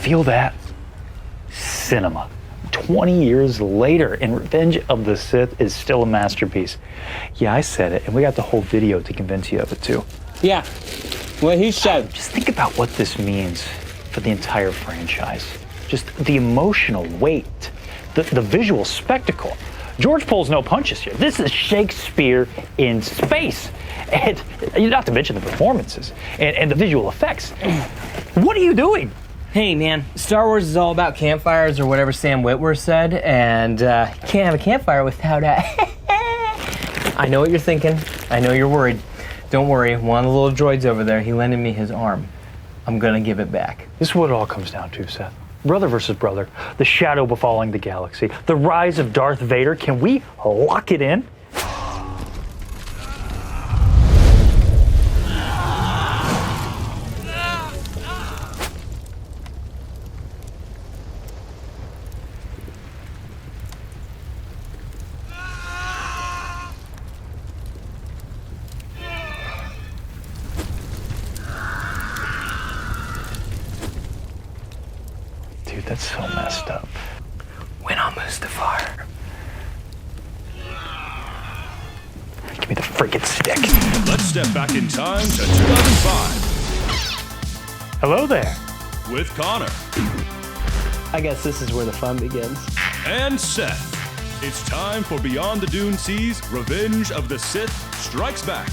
feel that? Cinema. 20 years later, and Revenge of the Sith is still a masterpiece. Yeah, I said it, and we got the whole video to convince you of it too. Yeah, what he said. Just think about what this means for the entire franchise. Just the emotional weight, the visual spectacle. George pulls no punches here. This is Shakespeare in space. And not to mention the performances and the visual effects. What are you doing? Hey man, Star Wars is all about campfires or whatever Sam Witwer said, and you can't have a campfire without I know what you're thinking. I know you're worried. Don't worry, one of the little droids over there, he lended me his arm. I'm gonna give it back. This is what it all comes down to, Seth. Brother versus brother, the shadow befalling the galaxy, the rise of Darth Vader. Can we lock it in? Dude, that's so messed up. Win on Mustafar. Give me the friggin' stick. Let's step back in time to 2005. Hello there. With Connor. I guess this is where the fun begins. And Seth. It's time for Beyond the Dune Sea's Revenge of the Sith Strikes Back.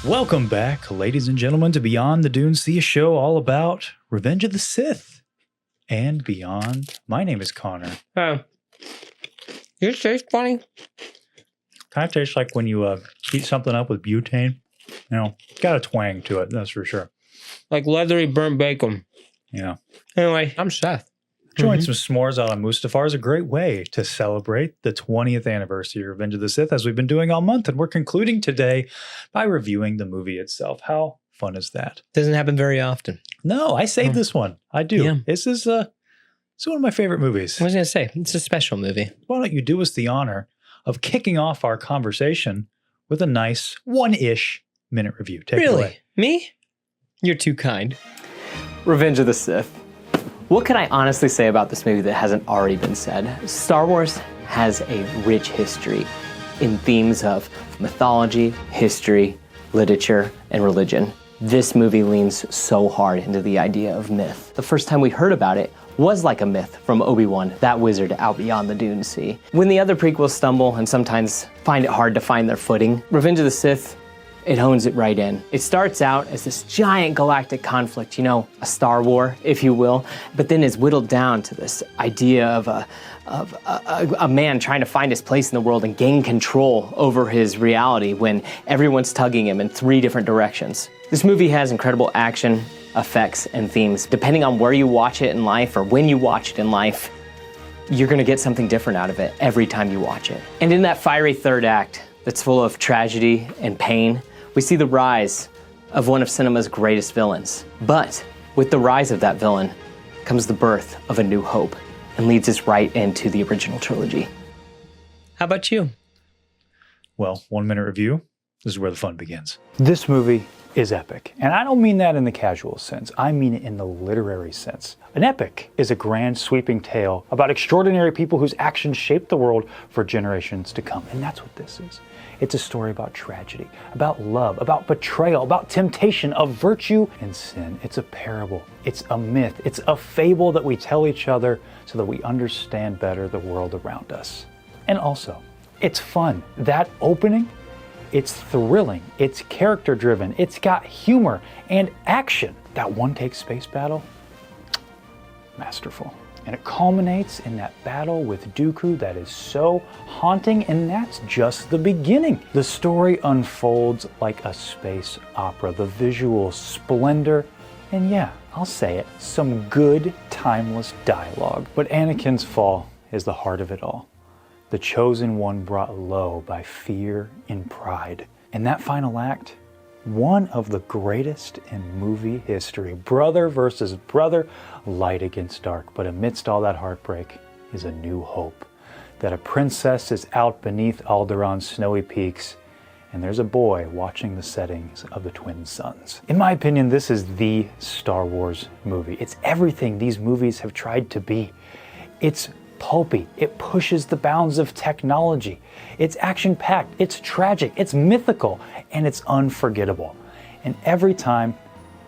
Welcome back, ladies and gentlemen, to Beyond the Dune Sea, a show all about Revenge of the Sith and beyond. My name is Connor. Yours tastes funny. Kind of tastes like when you heat something up with butane. You know, got a twang to it, that's for sure. Like leathery burnt bacon. Yeah. Anyway, I'm Seth. Enjoying some s'mores out on Mustafar is a great way to celebrate the 20th anniversary of Revenge of the Sith, as we've been doing all month. And we're concluding today by reviewing the movie itself. How fun is that? Doesn't happen very often. No, I saved this one. I do. Yeah. This is it's one of my favorite movies. I was going to say, it's a special movie. Why don't you do us the honor of kicking off our conversation with a nice one-ish minute review. Take it away. Me? You're too kind. Revenge of the Sith. What can I honestly say about this movie that hasn't already been said? Star Wars has a rich history in themes of mythology, history, literature, and religion. This movie leans so hard into the idea of myth. The first time we heard about it was like a myth from Obi-Wan, that wizard out beyond the Dune Sea. When the other prequels stumble and sometimes find it hard to find their footing, Revenge of the Sith, it hones it right in. It starts out as this giant galactic conflict, you know, a Star War, if you will, but then is whittled down to this idea of a man trying to find his place in the world and gain control over his reality when everyone's tugging him in 3 different directions. This movie has incredible action, effects, and themes. Depending on where you watch it in life or when you watch it in life, you're gonna get something different out of it every time you watch it. And in that fiery third act that's full of tragedy and pain, we see the rise of one of cinema's greatest villains. But with the rise of that villain comes the birth of a new hope and leads us right into the original trilogy. How about you? Well, 1 minute review. This is where the fun begins. This movie is epic. And I don't mean that in the casual sense. I mean it in the literary sense. An epic is a grand sweeping tale about extraordinary people whose actions shape the world for generations to come. And that's what this is. It's a story about tragedy, about love, about betrayal, about temptation, of virtue and sin. It's a parable. It's a myth. It's a fable that we tell each other so that we understand better the world around us. And also, it's fun. That opening, it's thrilling. It's character driven. It's got humor and action. That one-take space battle, masterful. And it culminates in that battle with Dooku that is so haunting, and that's just the beginning. The story unfolds like a space opera, the visual splendor, and yeah, I'll say it, some good, timeless dialogue. But Anakin's fall is the heart of it all. The chosen one brought low by fear and pride. And that final act, one of the greatest in movie history. Brother versus brother, light against dark. But amidst all that heartbreak is a new hope. That a princess is out beneath Alderaan's snowy peaks, and there's a boy watching the settings of the twin suns. In my opinion, this is the Star Wars movie. It's everything these movies have tried to be. It's pulpy, it pushes the bounds of technology, it's action-packed, it's tragic, it's mythical, and it's unforgettable. And every time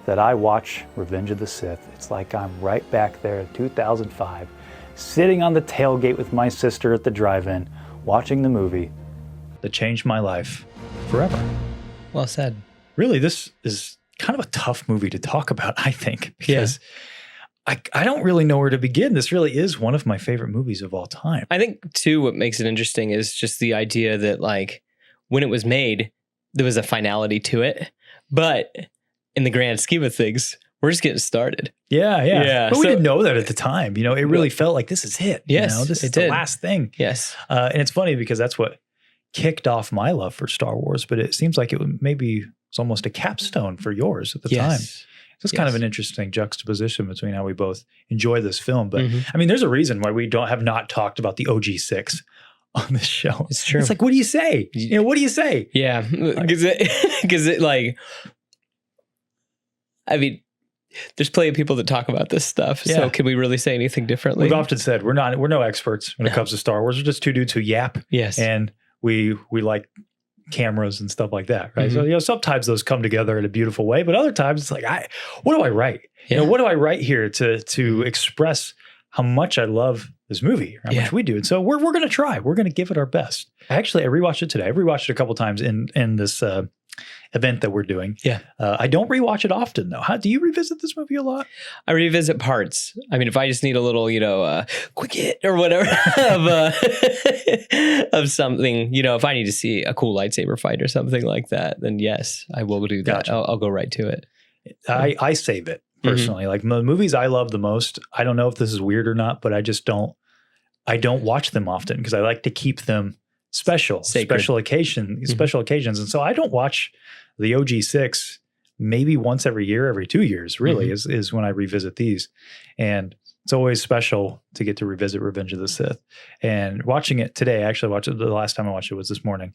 that I watch Revenge of the Sith, it's like I'm right back there in 2005, sitting on the tailgate with my sister at the drive-in, watching the movie that changed my life forever. Well said. Really, this is kind of a tough movie to talk about, I think, because I don't really know where to begin. This really is one of my favorite movies of all time. I think, too, what makes it interesting is just the idea that, like, when it was made, there was a finality to it. But in the grand scheme of things, we're just getting started. Yeah. But we didn't know that at the time. You know, it really felt like this is it. Yes, you know, this is the last thing. Yes. And it's funny because that's what kicked off my love for Star Wars, but it seems like it maybe was almost a capstone for yours at the time. So it's kind of an interesting juxtaposition between how we both enjoy this film. But I mean, there's a reason why we have not talked about the OG6 on this show. It's true. It's like, what do you say? You know, what do you say? Yeah. Because it like, I mean, there's plenty of people that talk about this stuff. So can we really say anything differently? We've often said we're no experts when it comes to Star Wars. We're just two dudes who yap. Yes. And we like cameras and stuff like that, right? So, you know, sometimes those come together in a beautiful way, but other times it's like, what do I write? You know, what do I write here to express how much I love this movie, or how much we do? And so we're going to try. We're going to give it our best. Actually, I rewatched it today. I rewatched it a couple times in this event that we're doing. I don't rewatch it often, though. Do you revisit this movie a lot? I revisit parts. I mean, if I just need a little, you know, quick hit or whatever of something, you know, if I need to see a cool lightsaber fight or something like that, then yes, I will do that. Gotcha. I'll go right to it. I save it personally. Like the movies I love the most, I don't know if this is weird or not, but I don't watch them often because I like to keep them special occasions. And so I don't watch the OG6 maybe once every year, every 2 years, really, is when I revisit these. And it's always special to get to revisit Revenge of the Sith. And watching it today, the last time I watched it was this morning.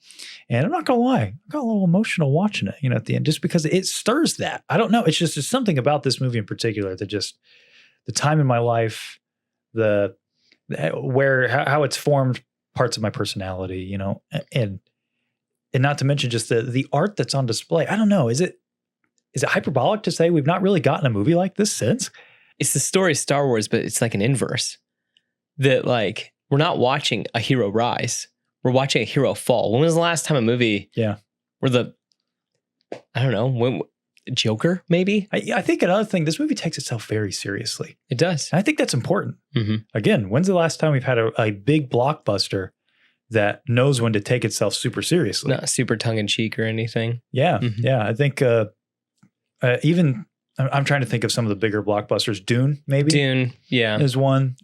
And I'm not going to lie, I got a little emotional watching it, you know, at the end, just because it stirs that. I don't know. It's just there's something about this movie in particular that just the time in my life, how it's formed parts of my personality, you know, and not to mention just the art that's on display. I don't know. Is it hyperbolic to say we've not really gotten a movie like this since? It's the story of Star Wars, but it's like an inverse. That like we're not watching a hero rise. We're watching a hero fall. When was the last time a movie where Joker, maybe? I think another thing, this movie takes itself very seriously. It does. And I think that's important. Again, when's the last time we've had a big blockbuster that knows when to take itself super seriously? Not super tongue-in-cheek or anything. Yeah. I think even I'm trying to think of some of the bigger blockbusters. Dune, maybe. Is one.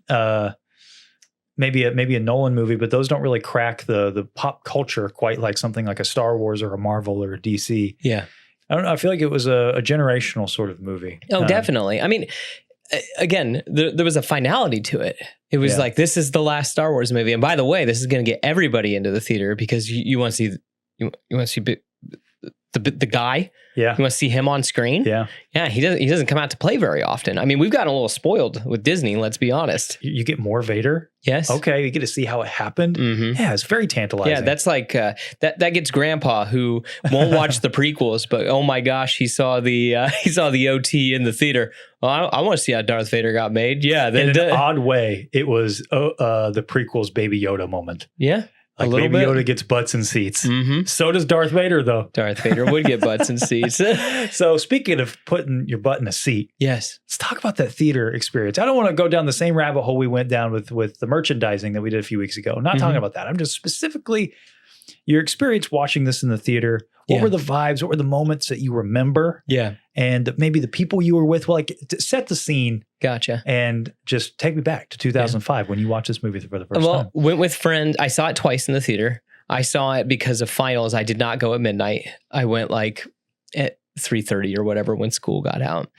Maybe a Nolan movie, but those don't really crack the pop culture quite like something like a Star Wars or a Marvel or a DC. Yeah. I don't know. I feel like it was a generational sort of movie. Oh, definitely. I mean, again, there was a finality to it. It was like, this is the last Star Wars movie. And by the way, this is going to get everybody into the theater because you want to see, you want to see the guy. Yeah. You want to see him on screen. Yeah. Yeah. He doesn't come out to play very often. I mean, we've gotten a little spoiled with Disney. Let's be honest. You get more Vader. Yes. Okay. You get to see how it happened. Yeah. It's very tantalizing. Yeah. That's like, that gets grandpa who won't watch the prequels, but oh my gosh, he saw the OT in the theater. Well, I want to see how Darth Vader got made. Yeah. In an odd way, it was the prequels Baby Yoda moment. Yeah. Like Baby Yoda gets butts and seats. So does Darth Vader, though. Darth Vader would get butts and seats. So speaking of putting your butt in a seat, yes, let's talk about that theater experience. I don't want to go down the same rabbit hole we went down with the merchandising that we did a few weeks ago. I'm not talking about that. I'm just specifically your experience watching this in the theater. What were the vibes? What were the moments that you remember? Yeah. And maybe the people you were with. Well, like, set the scene. Gotcha. And just take me back to 2005 when you watched this movie for the first time. Went with friends. I saw it twice in the theater. I saw it because of finals. I did not go at midnight. I went like at 3:30 or whatever when school got out.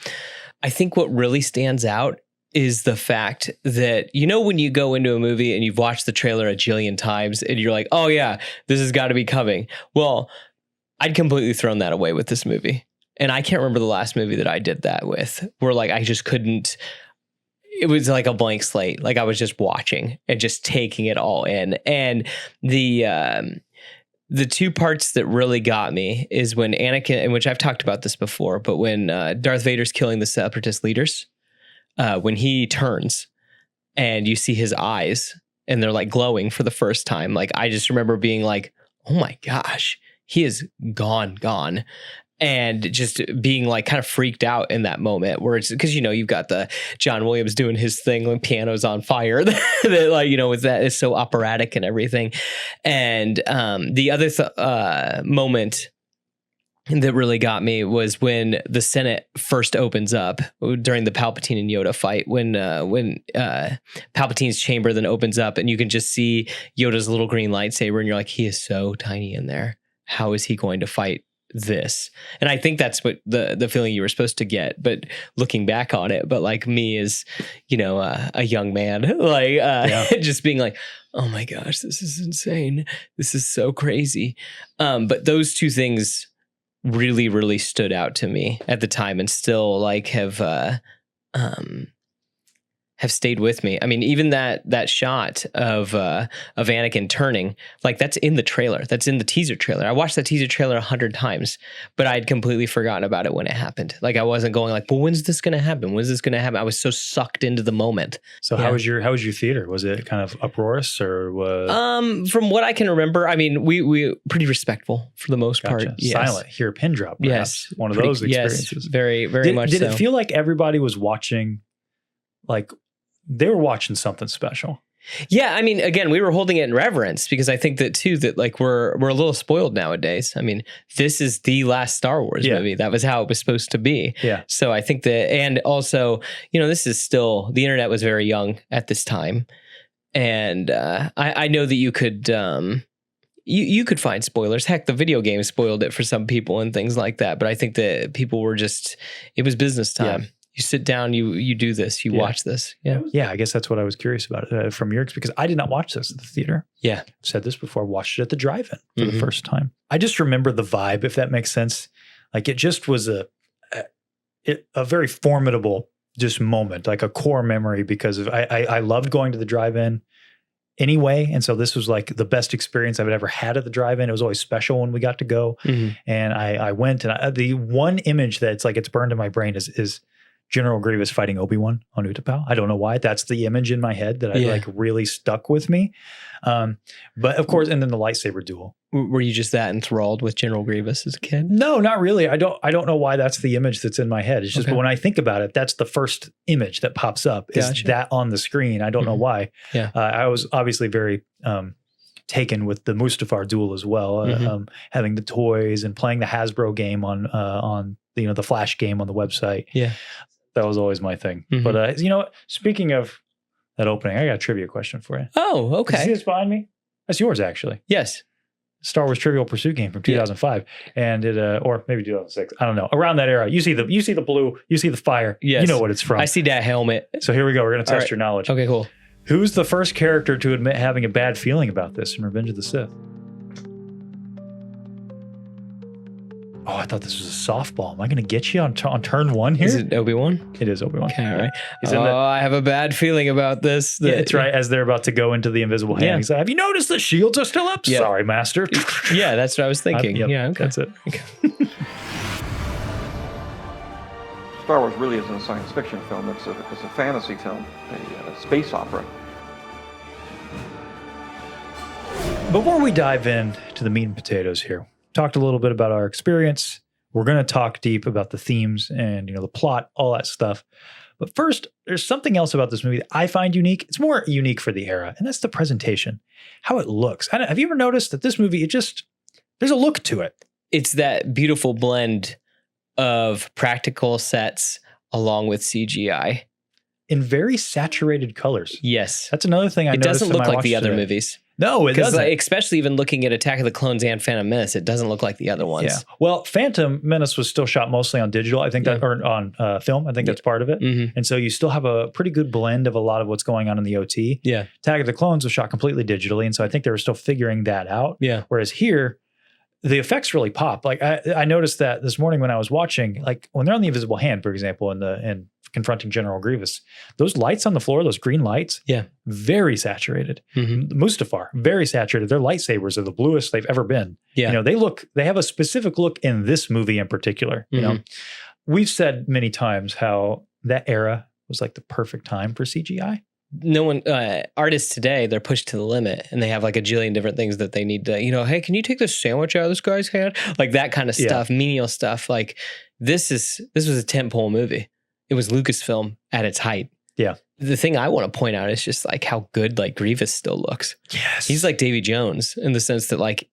I think what really stands out is the fact that, you know, when you go into a movie and you've watched the trailer a jillion times and you're like, oh yeah, this has got to be coming. Well, I'd completely thrown that away with this movie. And I can't remember the last movie that I did that with, where like I just couldn't. It was like a blank slate. Like I was just watching and just taking it all in. And the two parts that really got me is when Anakin, and which I've talked about this before, but when Darth Vader's killing the Separatist leaders, when he turns and you see his eyes and they're like glowing for the first time. Like I just remember being like, oh my gosh, he is gone. And just being like kind of freaked out in that moment where it's because, you've got the John Williams doing his thing when piano's on fire that like, is so operatic and everything. And the other moment that really got me was when the Senate first opens up during the Palpatine and Yoda fight, when Palpatine's chamber then opens up and you can just see Yoda's little green lightsaber and you're like, he is so tiny in there. How is he going to fight this? And I think that's what the feeling you were supposed to get, but looking back on it, but like me as, a young man, like just being like, oh my gosh, this is insane. This is so crazy. But those two things really, really stood out to me at the time and still like have stayed with me. I mean, even that shot of Anakin turning, like that's in the trailer. That's in the teaser trailer. I watched that teaser trailer 100 times, but I'd completely forgotten about it when it happened. Like I wasn't going like, well, when's this going to happen? When's this going to happen? I was so sucked into the moment. So how was your theater? Was it kind of uproarious or was? From what I can remember, I mean, we pretty respectful for the most part. Yes. Silent. Hear a pin drop. Perhaps. Yes. One of those experiences. Yes, very, very much so. Did it feel like everybody was watching, like, they were watching something special? Yeah, I mean, again, we were holding it in reverence because I think that too, that like we're a little spoiled nowadays. I mean, this is the last Star Wars movie. That was how it was supposed to be. Yeah. So I think that, and also, this is still, the internet was very young at this time. And I know that you could, you could find spoilers. Heck, the video game spoiled it for some people and things like that. But I think that people were just, it was business time. Yeah. You sit down, you do this, you watch this. Yeah. Yeah, I guess that's what I was curious about from your experience, because I did not watch this at the theater. Yeah. I've said this before, I watched it at the drive-in for the first time. I just remember the vibe, if that makes sense. Like it just was a very formidable just moment, like a core memory, because of I loved going to the drive-in anyway. And so this was like the best experience I've ever had at the drive-in. It was always special when we got to go. And I went, and the one image that's like, it's burned in my brain is General Grievous fighting Obi-Wan on Utapau. I don't know why. That's the image in my head that I like really stuck with me. But of course, and then the lightsaber duel. Were you just that enthralled with General Grievous as a kid? No, not really. I don't know why that's the image that's in my head. It's just when I think about it, that's the first image that pops up is that on the screen. I don't know why. Yeah. I was obviously very taken with the Mustafar duel as well, having the toys and playing the Hasbro game on the Flash game on the website. Yeah. That was always my thing. But speaking of that opening, I got a trivia question for you. Oh, okay. You see this behind me? That's yours, actually. Yes. Star Wars Trivial Pursuit game from 2005, and it or maybe 2006. I don't know. Around that era, you see the blue, you see the fire. Yes. You know what it's from. I see that helmet. So here we go. We're gonna test your knowledge. Okay, cool. Who's the first character to admit having a bad feeling about this in Revenge of the Sith? Oh, I thought this was a softball. Am I going to get you on turn one here? Is it Obi-Wan? It is Obi-Wan. Okay, all right. I have a bad feeling about this. Yeah, it's right. As they're about to go into the invisible hand, he's like, have you noticed the shields are still up? Yeah. Sorry, Master. Yeah, that's what I was thinking. Yeah, okay. That's it. Okay. Star Wars really isn't a science fiction film. It's a fantasy film, a space opera. Before we dive in to the meat and potatoes here, talked a little bit about our experience. We're going to talk deep about the themes and the plot, all that stuff. But first, there's something else about this movie that I find unique. It's more unique for the era, and that's the presentation, how it looks. Have you ever noticed that this movie, there's a look to it? It's that beautiful blend of practical sets along with CGI. In very saturated colors. Yes. That's another thing I noticed. It doesn't look like the other movies. No, it doesn't. Especially even looking at Attack of the Clones and Phantom Menace, it doesn't look like the other ones. Yeah. Well, Phantom Menace was still shot mostly on digital, I think, or on film. I think that's part of it. And so you still have a pretty good blend of a lot of what's going on in the OT. Yeah. Attack of the Clones was shot completely digitally, and so I think they were still figuring that out. Yeah. Whereas here, the effects really pop. Like I noticed that this morning when I was watching, like when they're on the invisible hand, for example, in confronting General Grievous, those lights on the floor, those green lights, very saturated. Mustafar, very saturated. Their lightsabers are the bluest they've ever been. Yeah. You know, they have a specific look in this movie in particular. You know, we've said many times how that era was like the perfect time for CGI. No one, artists today, they're pushed to the limit and they have like a jillion different things that they need to, you know, hey, can you take this sandwich out of this guy's hand? Like that kind of stuff, menial stuff. Like this was a tentpole movie. It was Lucasfilm at its height. Yeah. The thing I want to point out is just like how good like Grievous still looks. Yes. He's like Davy Jones in the sense that like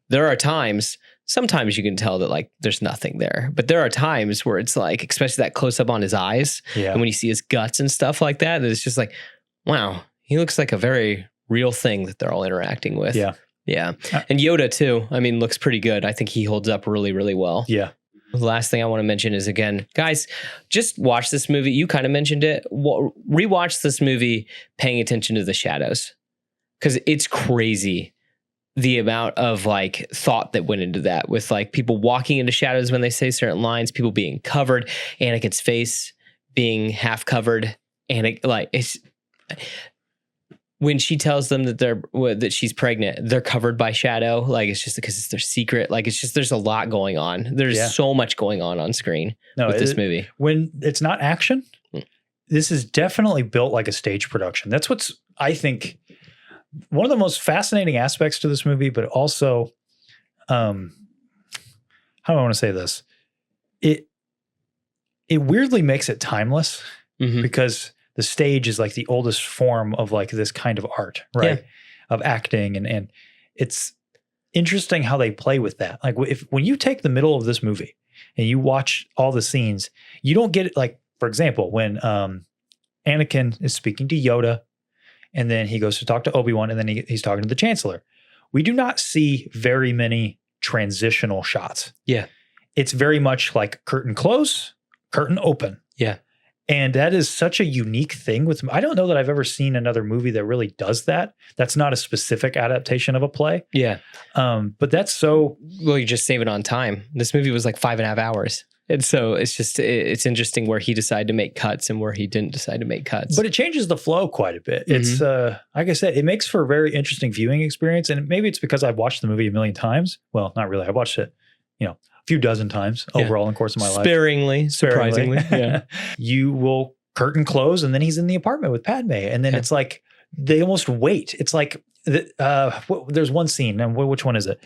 there are times, sometimes you can tell that like there's nothing there, but there are times where it's like, especially that close up on his eyes and when you see his guts and stuff like that, that it's just like, wow, he looks like a very real thing that they're all interacting with. Yeah. Yeah. And Yoda too, I mean, looks pretty good. I think he holds up really, really well. Yeah. The last thing I want to mention is, again, guys, just watch this movie. You kind of mentioned it. Rewatch this movie paying attention to the shadows, because it's crazy the amount of like thought that went into that, with like people walking into shadows when they say certain lines, people being covered, Anakin's face being half covered. And it's when she tells them that that she's pregnant, they're covered by shadow. Like it's just because it's their secret. Like it's just, there's a lot going on. There's so much going on screen with this movie. When it's not action, this is definitely built like a stage production. That's what's, I think, one of the most fascinating aspects to this movie, but also, how do I want to say this? It weirdly makes it timeless because the stage is like the oldest form of like this kind of art, right? Yeah. Of acting. And it's interesting how they play with that. Like when you take the middle of this movie and you watch all the scenes, you don't get it. Like, for example, when Anakin is speaking to Yoda and then he goes to talk to Obi-Wan and then he's talking to the Chancellor, we do not see very many transitional shots. Yeah. It's very much like curtain close, curtain open. Yeah. And that is such a unique thing with, I don't know that I've ever seen another movie that really does that. That's not a specific adaptation of a play. Yeah. But that's so. Well, you just save it on time. This movie was like 5.5 hours. And so it's just, it's interesting where he decided to make cuts and where he didn't decide to make cuts. But it changes the flow quite a bit. It's, like I said, it makes for a very interesting viewing experience. And maybe it's because I've watched the movie a million times. Well, not really. I watched it, a few dozen times overall in the course of my life. Sparingly. Surprisingly. Yeah. You will curtain close and then he's in the apartment with Padme. And then it's like, they almost wait. It's like, there's one scene, and which one is it?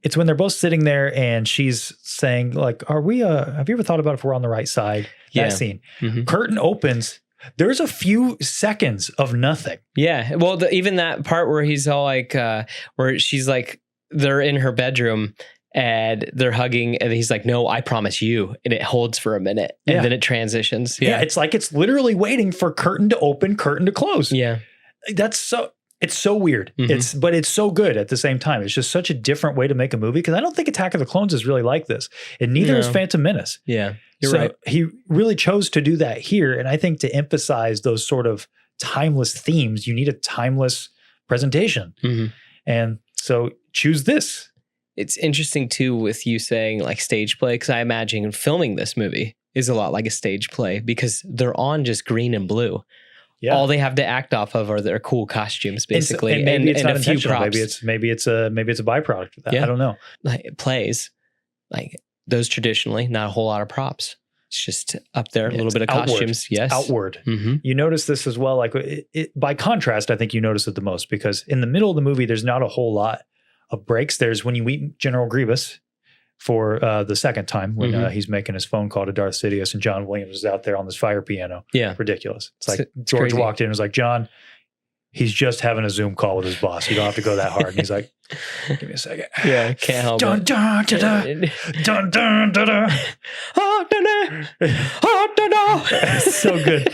It's when they're both sitting there and she's saying like, have you ever thought about if we're on the right side? That scene. Curtain opens. There's a few seconds of nothing. Yeah. Well, even that part where he's all like, where she's like, they're in her bedroom and they're hugging and he's like, no, I promise you. And it holds for a minute and then it transitions. Yeah. It's like, it's literally waiting for curtain to open, curtain to close. Yeah. It's so weird. But it's so good at the same time. It's just such a different way to make a movie, because I don't think Attack of the Clones is really like this. And neither is Phantom Menace. Yeah. You're right. He really chose to do that here. And I think to emphasize those sort of timeless themes, you need a timeless presentation. And so choose this. It's interesting too with you saying like stage play, because I imagine filming this movie is a lot like a stage play because they're on just green and blue. Yeah. All they have to act off of are their cool costumes, basically, and maybe it's not a few intentional. props. Maybe it's a byproduct of that. Yeah. I don't know. Like plays, like those traditionally, not a whole lot of props. It's just up there, a little bit of costumes. Yes, outward. You notice this as well. Like by contrast, I think you notice it the most because in the middle of the movie, there's not a whole lot of breaks. There's when you meet General Grievous for the second time when he's making his phone call to Darth Sidious and John Williams is out there on this fire piano. Yeah. Ridiculous. It's like George walked in and was like, John, he's just having a Zoom call with his boss. You don't have to go that hard. And he's like, give me a second. Yeah, can't help dun, it. Dun, dun, dun, dun, dun, dun, dun. Oh, dun, dun. Oh, dun, dun. So good.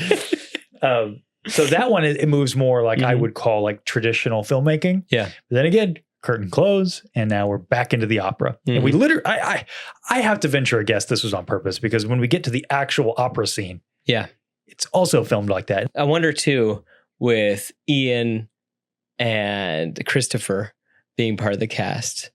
So that one, it moves more like I would call like traditional filmmaking. Yeah. But then again, curtain close, and now we're back into the opera. And we literally, I have to venture a guess this was on purpose, because when we get to the actual opera scene, it's also filmed like that. I wonder too, with Ian and Christopher being part of the cast,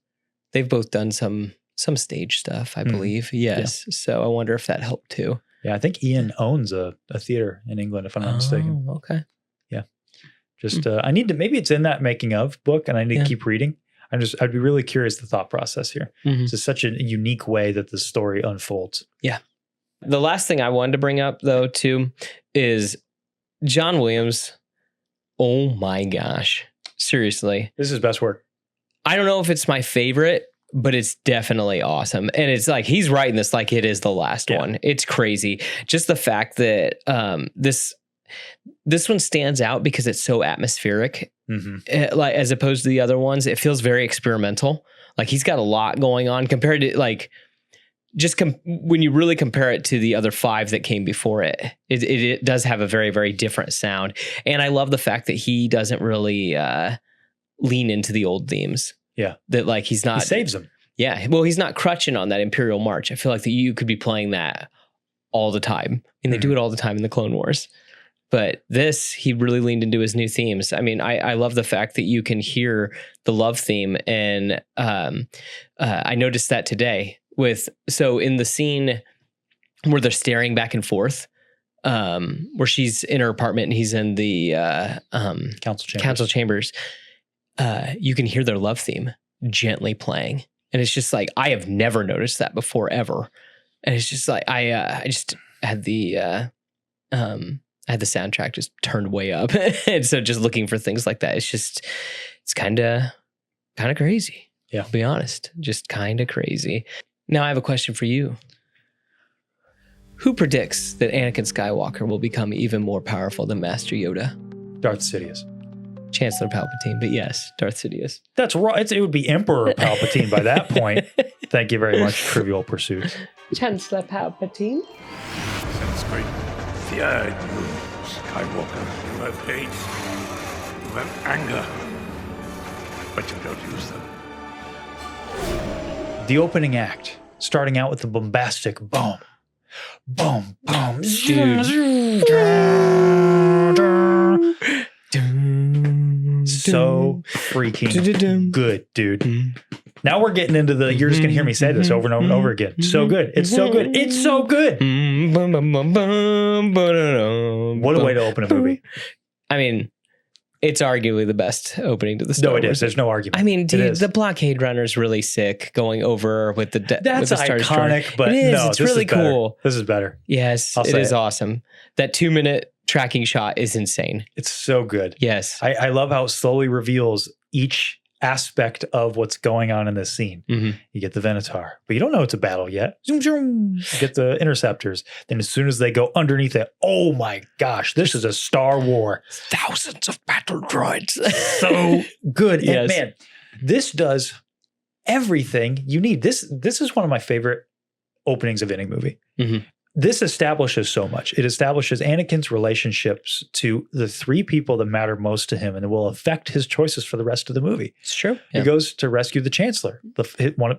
They've both done some stage stuff, I believe. Yes. Yeah. So I wonder if that helped too. Yeah, I think Ian owns a theater in England, if I'm not mistaken. Okay. Yeah. Just I need to, maybe it's in that making of book and I need to keep reading. I'd be really curious the thought process here. It's just such a unique way that the story unfolds. Yeah. The last thing I wanted to bring up though too is John Williams. Oh my gosh. Seriously. This is his best work. I don't know if it's my favorite, but it's definitely awesome. And it's like, he's writing this like it is the last one. It's crazy. Just the fact that this one stands out because it's so atmospheric. Like as opposed to the other ones, it feels very experimental. Like he's got a lot going on compared to like, just when you really compare it to the other 5 that came before it, it does have a very, very different sound. And I love the fact that he doesn't really lean into the old themes. Yeah. That like he saves them. Yeah. Well, he's not crutching on that Imperial March. I feel like that you could be playing that all the time. And they do it all the time in the Clone Wars. But this, he really leaned into his new themes. I mean, I love the fact that you can hear the love theme. And I noticed that today so in the scene where they're staring back and forth, where she's in her apartment and he's in the council chambers, you can hear their love theme gently playing. And it's just like, I have never noticed that before ever. And it's just like, I just had the soundtrack just turned way up. And so just looking for things like that, it's kind of crazy. Yeah. To be honest, just kind of crazy. Now I have a question for you. Who predicts that Anakin Skywalker will become even more powerful than Master Yoda? Darth Sidious. Chancellor Palpatine, but yes, Darth Sidious. That's right. It would be Emperor Palpatine by that point. Thank you very much, Trivial Pursuit. Chancellor Palpatine. Sense great fear in you, Skywalker. You have hate. You have anger. But you don't use them. The opening act, starting out with the bombastic boom, boom, boom, dude. So freaking good, dude. Now we're getting into you're just gonna hear me say this over and over and over again. So good. It's so good. It's so good. What a way to open a movie. I mean, it's arguably the best opening to the Star Wars. No, it is. There's no argument. I mean, dude, the blockade runner's really sick going over with the That's with the Star iconic, Destroyer. but no, it's really cool. This is better. Yes, it is awesome. That 2-minute tracking shot is insane. It's so good. Yes. I love how it slowly reveals each aspect of what's going on in this scene. You get the Venator, but you don't know it's a battle yet. Zoom, zoom. You get the interceptors. Then as soon as they go underneath it, oh my gosh, this is a Star War. Thousands of battle droids. So good. Yes. And man, this does everything you need. This is one of my favorite openings of any movie. This establishes so much. It establishes Anakin's relationships to the 3 people that matter most to him and it will affect his choices for the rest of the movie. It's true. He goes to rescue the Chancellor,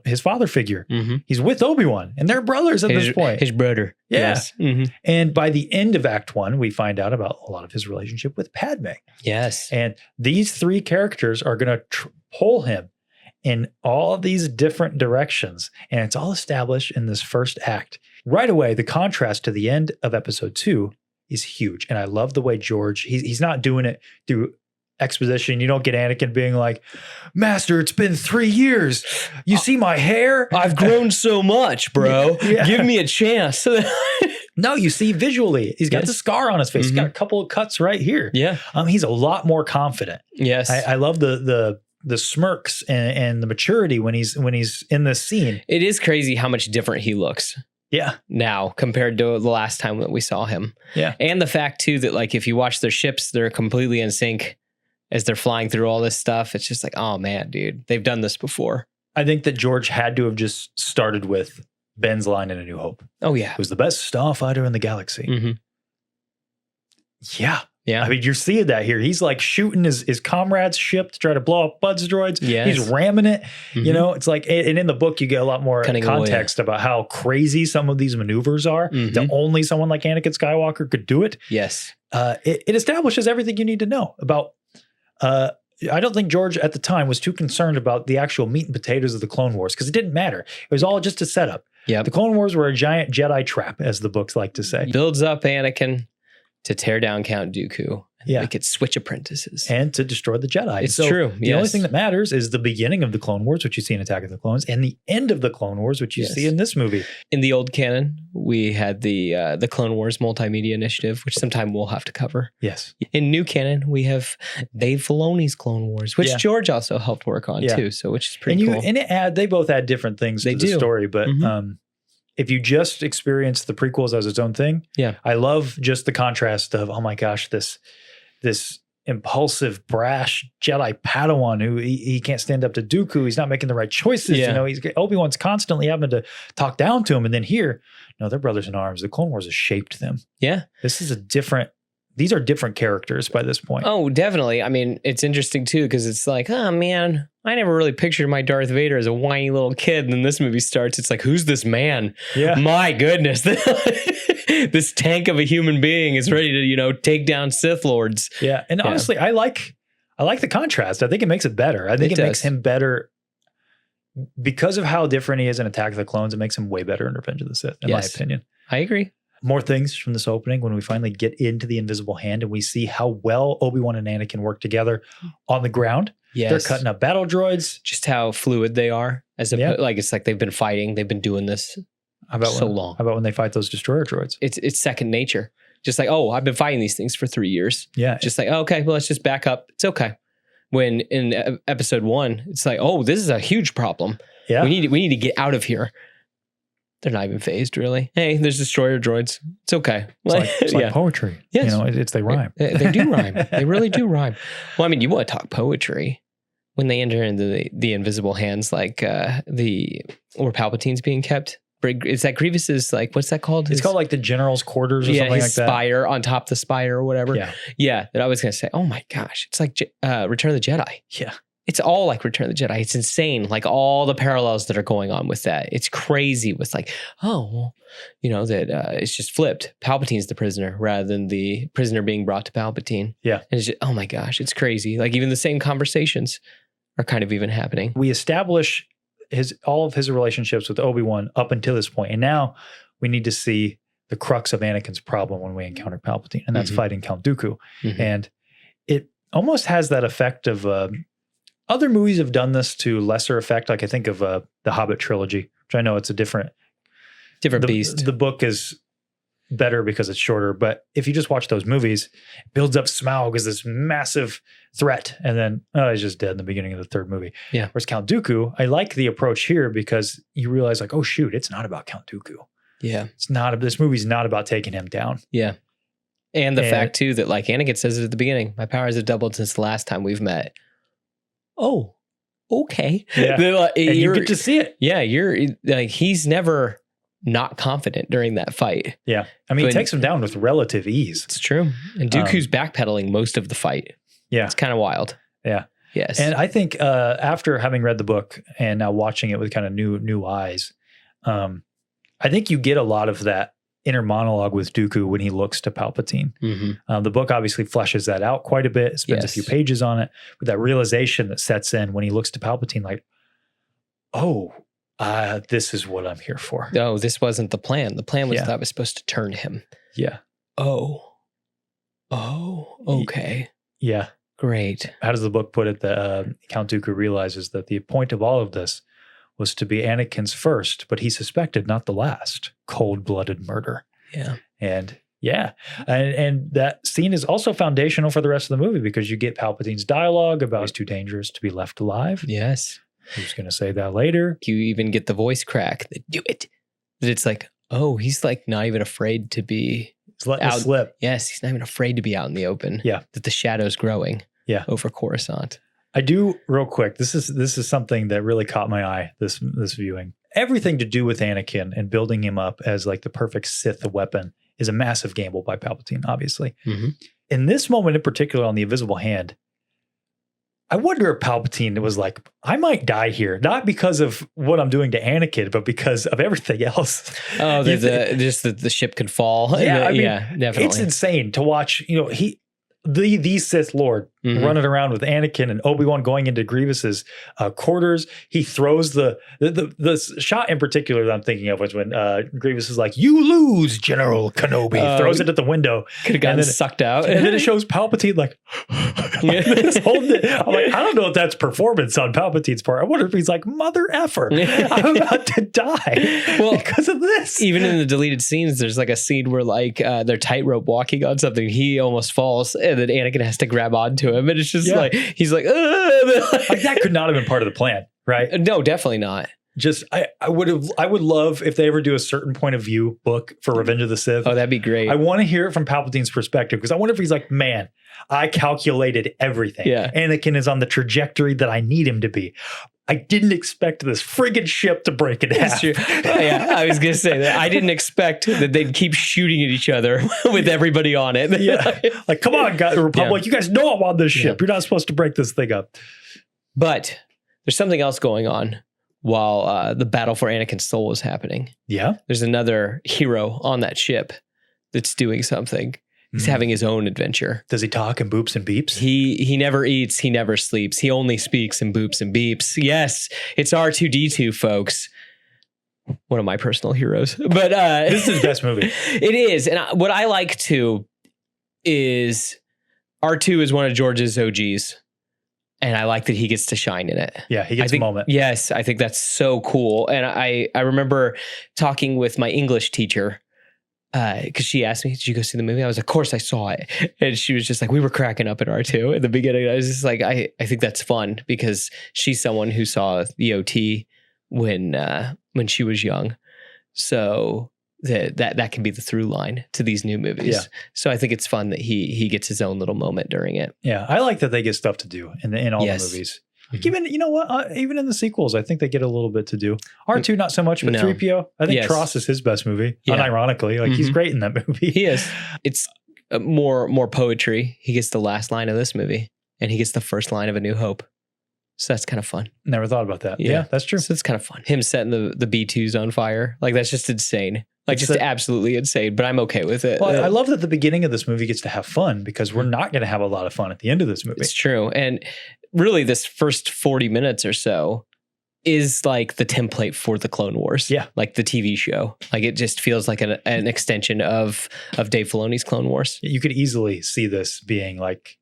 his father figure. He's with Obi-Wan and they're brothers at this point. His brother. Yeah. Yes. And by the end of Act 1, we find out about a lot of his relationship with Padme. Yes. And these 3 characters are going to pull him in all these different directions. And it's all established in this first act. Right away, the contrast to the end of episode 2 is huge. And I love the way George, he's not doing it through exposition. You don't get Anakin being like, Master, it's been 3 years. You see my hair? I've grown so much, bro. Yeah. Give me a chance. No, you see visually, he's got the scar on his face. He's got a couple of cuts right here. Yeah. He's a lot more confident. Yes. I love the smirks and the maturity when he's in this scene. It is crazy how much different he looks. Yeah. Now compared to the last time that we saw him. Yeah. And the fact too that like if you watch their ships, they're completely in sync as they're flying through all this stuff. It's just like, oh man, dude, they've done this before. I think that George had to have just started with Ben's line in A New Hope. Oh yeah. Who's the best starfighter in the galaxy. Yeah. Yeah. I mean, you're seeing that here. He's like shooting his comrade's ship to try to blow up Bud's droids. Yes. He's ramming it. You know, it's like, and in the book, you get a lot more context about how crazy some of these maneuvers are. That only someone like Anakin Skywalker could do it. Yes. It establishes everything you need to know about I don't think George at the time was too concerned about the actual meat and potatoes of the Clone Wars because it didn't matter. It was all just a setup. Yep. The Clone Wars were a giant Jedi trap, as the books like to say. Builds up Anakin to tear down Count Dooku. Yeah. They could switch apprentices. And to destroy the Jedi. It's true. The only thing that matters is the beginning of the Clone Wars, which you see in Attack of the Clones, and the end of the Clone Wars, which you see in this movie. In the old canon, we had the Clone Wars Multimedia Initiative, which sometime we'll have to cover. Yes. In new canon, we have Dave Filoni's Clone Wars, which George also helped work on too. So which is pretty cool. And they both add different things to the story, but if you just experience the prequels as its own thing, I love just the contrast of, oh my gosh, this impulsive, brash Jedi Padawan who he can't stand up to Dooku. He's not making the right choices. You know, Obi-Wan's constantly having to talk down to him. And then here, no, they're brothers in arms. The Clone Wars has shaped them. Yeah. These are different characters by this point. Oh, definitely. I mean, it's interesting too, because it's like, oh man, I never really pictured my Darth Vader as a whiny little kid. And then this movie starts. It's like, who's this man? Yeah. My goodness. This tank of a human being is ready to, you know, take down Sith Lords. Yeah. And honestly, I like the contrast. I think it makes it better. I think it makes him better because of how different he is in Attack of the Clones. It makes him way better in Revenge of the Sith, in my opinion. I agree. More things from this opening when we finally get into the Invisible Hand and we see how well Obi-Wan and Anakin work together on the ground. Yes. They're cutting up battle droids. Just how fluid they are. Like it's like they've been fighting. They've been doing this long. How about when they fight those destroyer droids? It's second nature. Just like, oh, I've been fighting these things for 3 years. Yeah. Just like, oh, okay, well, let's just back up. It's okay. When in episode 1, it's like, oh, this is a huge problem. Yeah. We need to get out of here. They're not even phased, really. Hey, there's destroyer droids. It's okay. It's like poetry. Yes. You know, they rhyme. They do rhyme. They really do rhyme. Well, I mean, you want to talk poetry. When they enter into the invisible hands, like where Palpatine's being kept. Is that Grievous's, like, what's that called? It's called like the general's quarters or something like that. Spire on top of the spire or whatever. Yeah. That I was going to say, oh my gosh, it's like Return of the Jedi. Yeah. It's all like Return of the Jedi. It's insane. Like all the parallels that are going on with that. It's crazy with like, oh, well, you know, that it's just flipped. Palpatine's the prisoner rather than the prisoner being brought to Palpatine. Yeah. And it's just, oh my gosh, it's crazy. Like even the same conversations are kind of even happening. We establish all of his relationships with Obi-Wan up until this point. And now we need to see the crux of Anakin's problem when we encounter Palpatine. And that's fighting Count Dooku. And it almost has that effect of... other movies have done this to lesser effect. Like I think of the Hobbit trilogy, which I know it's a different beast. The book is better because it's shorter. But if you just watch those movies, it builds up Smaug as this massive threat. And then he's just dead in the beginning of the third movie. Yeah. Whereas Count Dooku, I like the approach here because you realize like, oh shoot, it's not about Count Dooku. Yeah. This movie's not about taking him down. Yeah. And the fact too that like Anakin says it at the beginning, my powers have doubled since the last time we've met. Oh, okay. Yeah. And you get to see it. Yeah, you're like, he's never not confident during that fight. Yeah. I mean, he takes him down with relative ease. It's true. And Dooku's backpedaling most of the fight. Yeah. It's kind of wild. Yeah. Yes. And I think after having read the book and now watching it with kind of new eyes, I think you get a lot of that inner monologue with Dooku when he looks to Palpatine. The book obviously fleshes that out quite a bit. It spends a few pages on it, but that realization that sets in when he looks to Palpatine, like, oh, this is what I'm here for. Oh, this wasn't the plan. The plan was that I was supposed to turn him. Yeah. Oh, okay. Yeah. Great. How does the book put it? That Count Dooku realizes that the point of all of this was to be Anakin's first, but he suspected not the last cold-blooded murder. Yeah. And that scene is also foundational for the rest of the movie because you get Palpatine's dialogue about it's too dangerous to be left alive. Yes. Who's going to say that later? You even get the voice crack that do it. That it's like, oh, he's like not even afraid to be letting it slip. Yes, he's not even afraid to be out in the open. Yeah. That the shadow's growing. Yeah. Over Coruscant. I do real quick. This is something that really caught my eye, this viewing. Everything to do with Anakin and building him up as like the perfect Sith weapon is a massive gamble by Palpatine, obviously. In this moment in particular on the Invisible Hand, I wonder if Palpatine was like, I might die here, not because of what I'm doing to Anakin, but because of everything else. Oh, just that the ship could fall. Yeah, I mean, definitely. It's insane to watch, you know, the Sith Lord running around with Anakin and Obi-Wan going into Grievous's quarters. He throws the shot in particular that I'm thinking of was when Grievous is like, "You lose, General Kenobi." Throws it at the window. Could have gotten sucked out. And then it shows Palpatine like, holding it. I'm like, I don't know if that's performance on Palpatine's part. I wonder if he's like, mother effer, I'm about to die because of this. Even in the deleted scenes, there's like a scene where like they're tightrope walking on something. He almost falls, and then Anakin has to grab onto him, and it's just like he's like, like that could not have been part of the plan, right? No, definitely not. Just I would love if they ever do a certain point of view book for Revenge of the Sith. Oh, that'd be great. I want to hear it from Palpatine's perspective, because I wonder if he's like, man, I calculated everything. Yeah. Anakin is on the trajectory that I need him to be. I didn't expect this friggin' ship to break in half. True. Yeah, I was gonna say that. I didn't expect that they'd keep shooting at each other with everybody on it. Yeah, like come on, guys, the Republic, you guys know I'm on this ship. You're not supposed to break this thing up. But there's something else going on while the battle for Anakin's soul is happening. Yeah, there's another hero on that ship that's doing something. He's having his own adventure. Does he talk in boops and beeps? He never eats. He never sleeps. He only speaks in boops and beeps. Yes, it's R2-D2, folks. One of my personal heroes. But this is his best movie. It is. And what I like too is R2 is one of George's OGs. And I like that he gets to shine in it. Yeah, he gets a moment. Yes, I think that's so cool. And I remember talking with my English teacher, because she asked me, did you go see the movie? I was like, of course I saw it. And she was just like, we were cracking up at R2 at the beginning. I was just like, I think that's fun, because she's someone who saw the OT when she was young. So that can be the through line to these new movies. Yeah. So I think it's fun that he gets his own little moment during it. Yeah, I like that they get stuff to do in all the movies. Like even, you know what, even in the sequels, I think they get a little bit to do. R2, not so much, but 3PO. I think Tross is his best movie, unironically. Like he's great in that movie. He is. It's more poetry. He gets the last line of this movie, and he gets the first line of A New Hope. So that's kind of fun. Never thought about that. Yeah, that's true. So it's kind of fun. Him setting the B2s on fire. Like that's just insane. Like just absolutely insane, but I'm okay with it. Well, I love that the beginning of this movie gets to have fun, because we're not going to have a lot of fun at the end of this movie. It's true. And really this first 40 minutes or so is like the template for the Clone Wars. Yeah. Like the TV show. Like it just feels like an extension of Dave Filoni's Clone Wars. You could easily see this being like,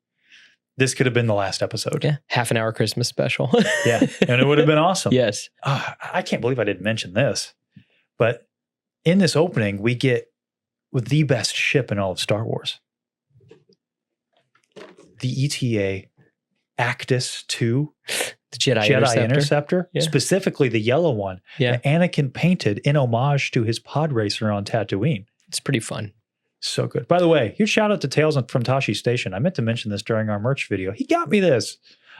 this could have been the last episode. Yeah. Half an hour Christmas special. Yeah. And it would have been awesome. Yes. I can't believe I didn't mention this, but in this opening, we get with the best ship in all of Star Wars. The ETA Actus II, the Jedi Interceptor, specifically the yellow one. Yeah. That Anakin painted in homage to his pod racer on Tatooine. It's pretty fun. So good. By the way, huge shout out to Tales from Tashi Station. I meant to mention this during our merch video. He got me this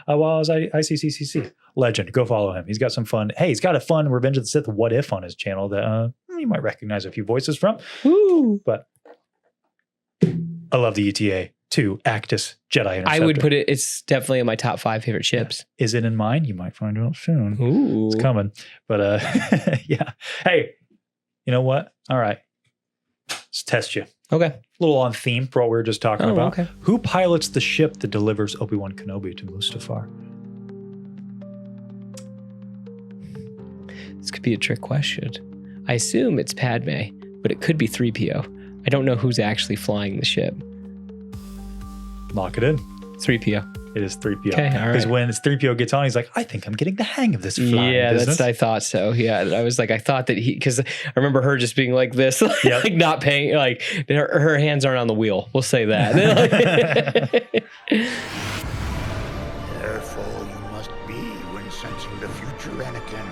while I was at ICCCC. Legend. Go follow him. He's got some fun. Hey, he's got a fun Revenge of the Sith What If on his channel that you might recognize a few voices from. Ooh. But I love the ETA 2 Actus Jedi Interceptor. I would put it's definitely in my top 5 favorite ships. Yeah. Is it in mine? You might find out soon. Ooh. It's coming. But yeah. Hey, you know what? All right. Let's test you. Okay. A little on theme for what we were just talking about. Okay. Who pilots the ship that delivers Obi-Wan Kenobi to Mustafar? This could be a trick question. I assume it's Padme, but it could be 3PO. I don't know who's actually flying the ship. Lock it in. 3PO. It is 3PO. Okay, all right. Because when 3PO gets on, he's like, I think I'm getting the hang of this flying business. I thought so. Yeah, I was like, I thought that because I remember her just being like this, like not paying, like her hands aren't on the wheel. We'll say that. Careful you must be when sensing the future, Anakin.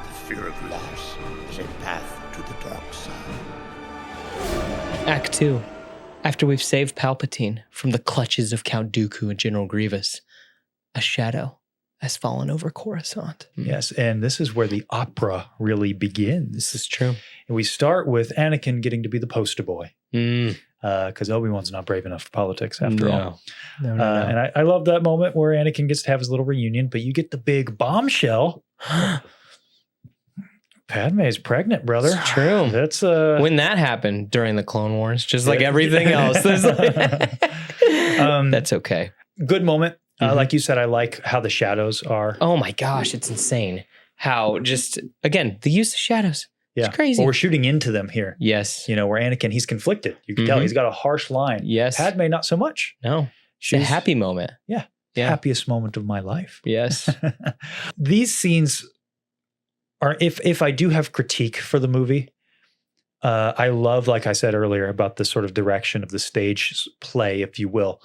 The fear of loss is a path to the dark side. Act 2. After we've saved Palpatine from the clutches of Count Dooku and General Grievous, a shadow has fallen over Coruscant. Yes, and this is where the opera really begins. This is true. And we start with Anakin getting to be the poster boy. Because Obi-Wan's not brave enough for politics after all. No. And I love that moment where Anakin gets to have his little reunion, but you get the big bombshell. Padme's pregnant, brother. It's true. That's when that happened during the Clone Wars, just like everything else. That's okay. Good moment. Like you said, I like how the shadows are. Oh my gosh, it's insane. How just, again, the use of shadows. Yeah. It's crazy. Well, we're shooting into them here. Yes. You know, where Anakin, he's conflicted. You can tell he's got a harsh line. Yes. Padme, not so much. No. She's a happy moment. Yeah. Yeah. Happiest moment of my life. Yes. These scenes are, if I do have critique for the movie, I love, like I said earlier, about the sort of direction of the stage play, if you will.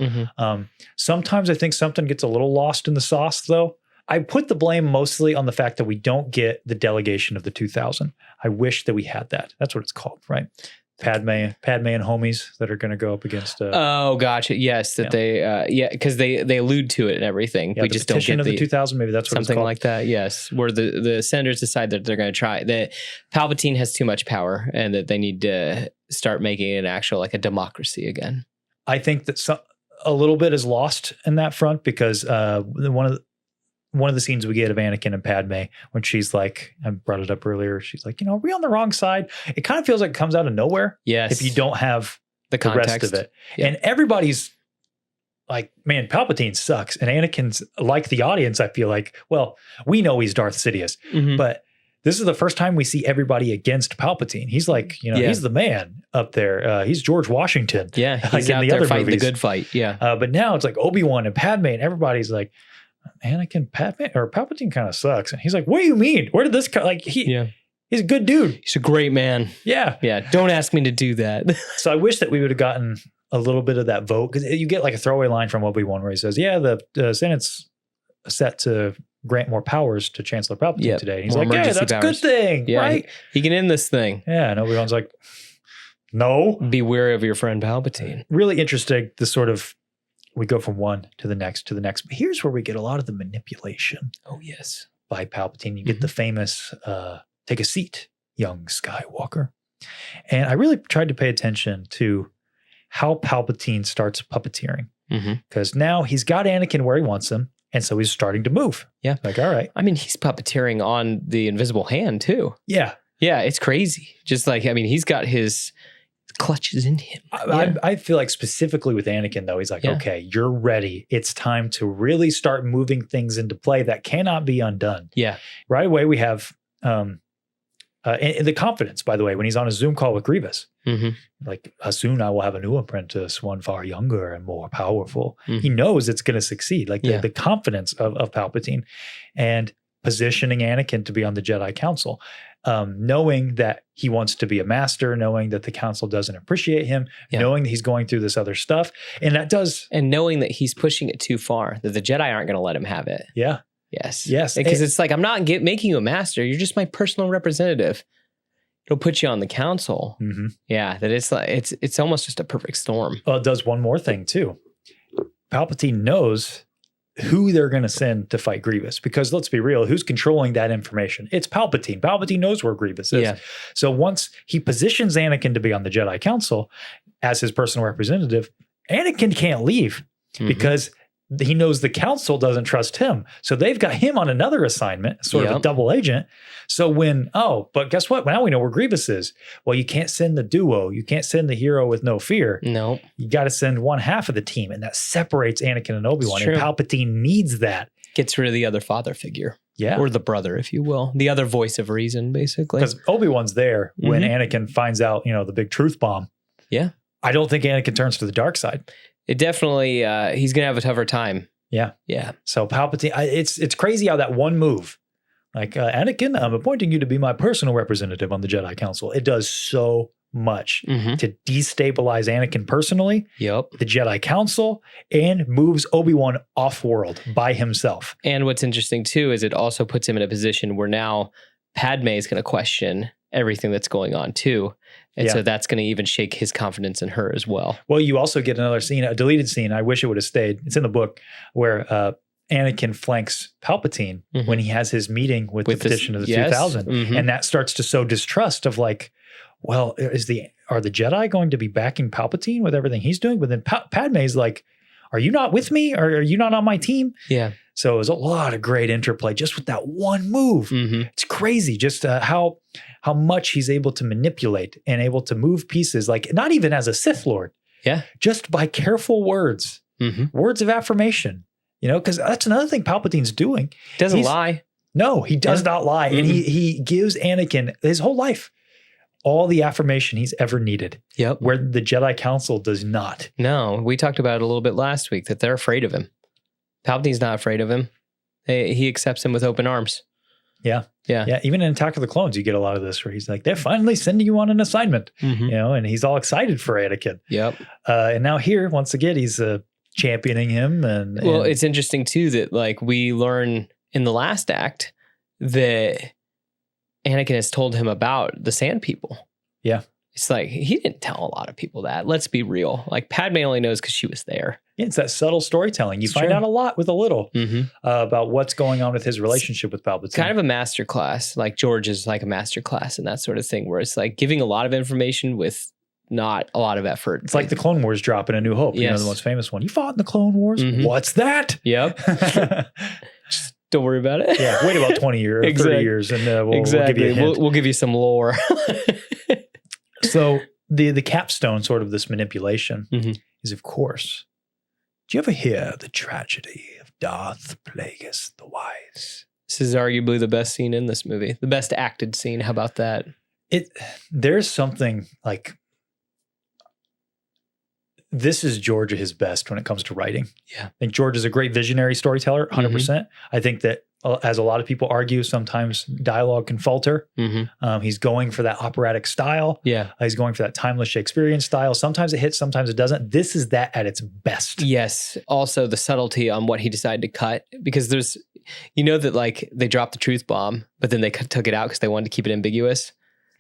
Sometimes I think something gets a little lost in the sauce, though. I put the blame mostly on the fact that we don't get the delegation of the 2000. I wish that we had that. That's what it's called, right? Padme and homies that are going to go up against. Oh, gotcha. Yes, that because they allude to it and everything. Yeah, we the just don't petition get of the 2000. Maybe that's what something it's called. like that. Yes, where the senators decide that they're going to try that. Palpatine has too much power, and that they need to start making it an actual like a democracy again. I think that a little bit is lost in that front because one of the scenes we get of Anakin and Padme when she's like, I brought it up earlier, she's like, are we on the wrong side? It kind of feels like it comes out of nowhere. Yes. If you don't have the context rest of it. Yeah. And everybody's like, man, Palpatine sucks. And Anakin's like the audience, I feel like, well, we know he's Darth Sidious, but this is the first time we see everybody against Palpatine. He's like, he's the man up there. He's George Washington. Yeah. He's like out there fighting the good fight. Yeah. But now it's like Obi-Wan and Padme and everybody's like, Anakin, Padme, or Palpatine kind of sucks. And he's like, what do you mean? Where did this come? Like, he's a good dude. He's a great man. Yeah. Yeah. Don't ask me to do that. So I wish that we would have gotten a little bit of that vote, because you get like a throwaway line from Obi-Wan where he says, the Senate's set to grant more powers to Chancellor Palpatine today. And he's more like, yeah, that's powers. a good thing, Yeah, right? He can end this thing. Yeah. And Obi-Wan's like, no. Be wary of your friend Palpatine. Really interesting, the sort of, we go from one to the next to the next. But here's where we get a lot of the manipulation. Oh, yes. By Palpatine. You get the famous, take a seat, young Skywalker. And I really tried to pay attention to how Palpatine starts puppeteering. Because now he's got Anakin where he wants him. And so he's starting to move. Yeah. Like, all right. I mean, he's puppeteering on the invisible hand, too. Yeah. Yeah, it's crazy. Just like, I mean, he's got his clutches in him. I feel like specifically with Anakin, though, he's like, okay, you're ready. It's time to really start moving things into play that cannot be undone. Yeah. Right away, we have and the confidence, by the way, when he's on a Zoom call with Grievous. Like, soon I will have a new apprentice, one far younger and more powerful. He knows it's going to succeed. Like the confidence of Palpatine, and positioning Anakin to be on the Jedi Council. Knowing that he wants to be a master, knowing that the council doesn't appreciate him, knowing that he's going through this other stuff. And that does. And knowing that he's pushing it too far, that the Jedi aren't going to let him have it. Yeah. Yes. Yes. Because it's like, I'm not making you a master. You're just my personal representative. It'll put you on the council. Yeah. That it's like, it's almost just a perfect storm. Well, it does one more thing too. Palpatine knows who they're going to send to fight Grievous, because let's be real, who's controlling that information? It's Palpatine. Palpatine knows where Grievous is. Yeah. So once he positions Anakin to be on the Jedi Council as his personal representative, Anakin can't leave because he knows the council doesn't trust him. So they've got him on another assignment, sort of a double agent. So but guess what? Now we know where Grievous is. Well, you can't send the duo. You can't send the hero with no fear. No. You got to send one half of the team, and that separates Anakin and Obi-Wan. And Palpatine needs that. Gets rid of the other father figure. Yeah. Or the brother, if you will. The other voice of reason, basically. Because Obi-Wan's there when Anakin finds out, the big truth bomb. Yeah. I don't think Anakin turns to the dark side. It definitely, he's going to have a tougher time. Yeah. Yeah. So Palpatine, it's crazy how that one move, like, Anakin, I'm appointing you to be my personal representative on the Jedi Council. It does so much to destabilize Anakin personally, the Jedi Council, and moves Obi-Wan off-world by himself. And what's interesting, too, is it also puts him in a position where now Padme is going to question everything that's going on, too. And so that's going to even shake his confidence in her as well. Well, you also get another scene, a deleted scene. I wish it would have stayed. It's in the book where Anakin flanks Palpatine when he has his meeting with the petition of the 2000. And that starts to sow distrust of like, well, are the Jedi going to be backing Palpatine with everything he's doing? But then Padme's like, are you not with me? Or are you not on my team? Yeah. So it was a lot of great interplay just with that one move. It's crazy just how much he's able to manipulate and able to move pieces, like not even as a Sith Lord. Yeah. Just by careful words Words of affirmation, because that's another thing Palpatine's doing. Doesn't lie. No, he does not lie. And he gives Anakin his whole life all the affirmation he's ever needed. Yep. Where the Jedi Council does not. No, we talked about it a little bit last week that they're afraid of him. Palpatine's not afraid of him. He accepts him with open arms. Yeah. Yeah. Yeah. Even in Attack of the Clones, you get a lot of this where he's like, they're finally sending you on an assignment, and he's all excited for Anakin. Yep. And now here, once again, he's championing him. Well, it's interesting too that like we learn in the last act that Anakin has told him about the Sand People. Yeah. It's like, he didn't tell a lot of people that. Let's be real. Like Padme only knows because she was there. Yeah, it's that subtle storytelling. You find out a lot with a little about what's going on with his relationship with Palpatine. Kind of a masterclass. Like George is like a masterclass and that sort of thing, where it's like giving a lot of information with not a lot of effort. It's like the Clone Wars drop in A New Hope. Yes. The most famous one. You fought in the Clone Wars? What's that? Yep. Just don't worry about it. Yeah, wait about 20 years, Exactly. 30 years, and we'll give you a hint. We'll give you some lore. So the capstone sort of this manipulation is, of course, do you ever hear the tragedy of Darth Plagueis the Wise? This is arguably the best scene in this movie. The best acted scene. How about that? There's something like, this is George at his best when it comes to writing. Yeah. I think George is a great visionary storyteller, 100%. I think that, as a lot of people argue, sometimes dialogue can falter. He's going for that operatic style. Yeah. He's going for that timeless Shakespearean style. Sometimes it hits, sometimes it doesn't. This is that at its best. Yes. Also the subtlety on what he decided to cut, because there's, that like they dropped the truth bomb, but then they took it out because they wanted to keep it ambiguous.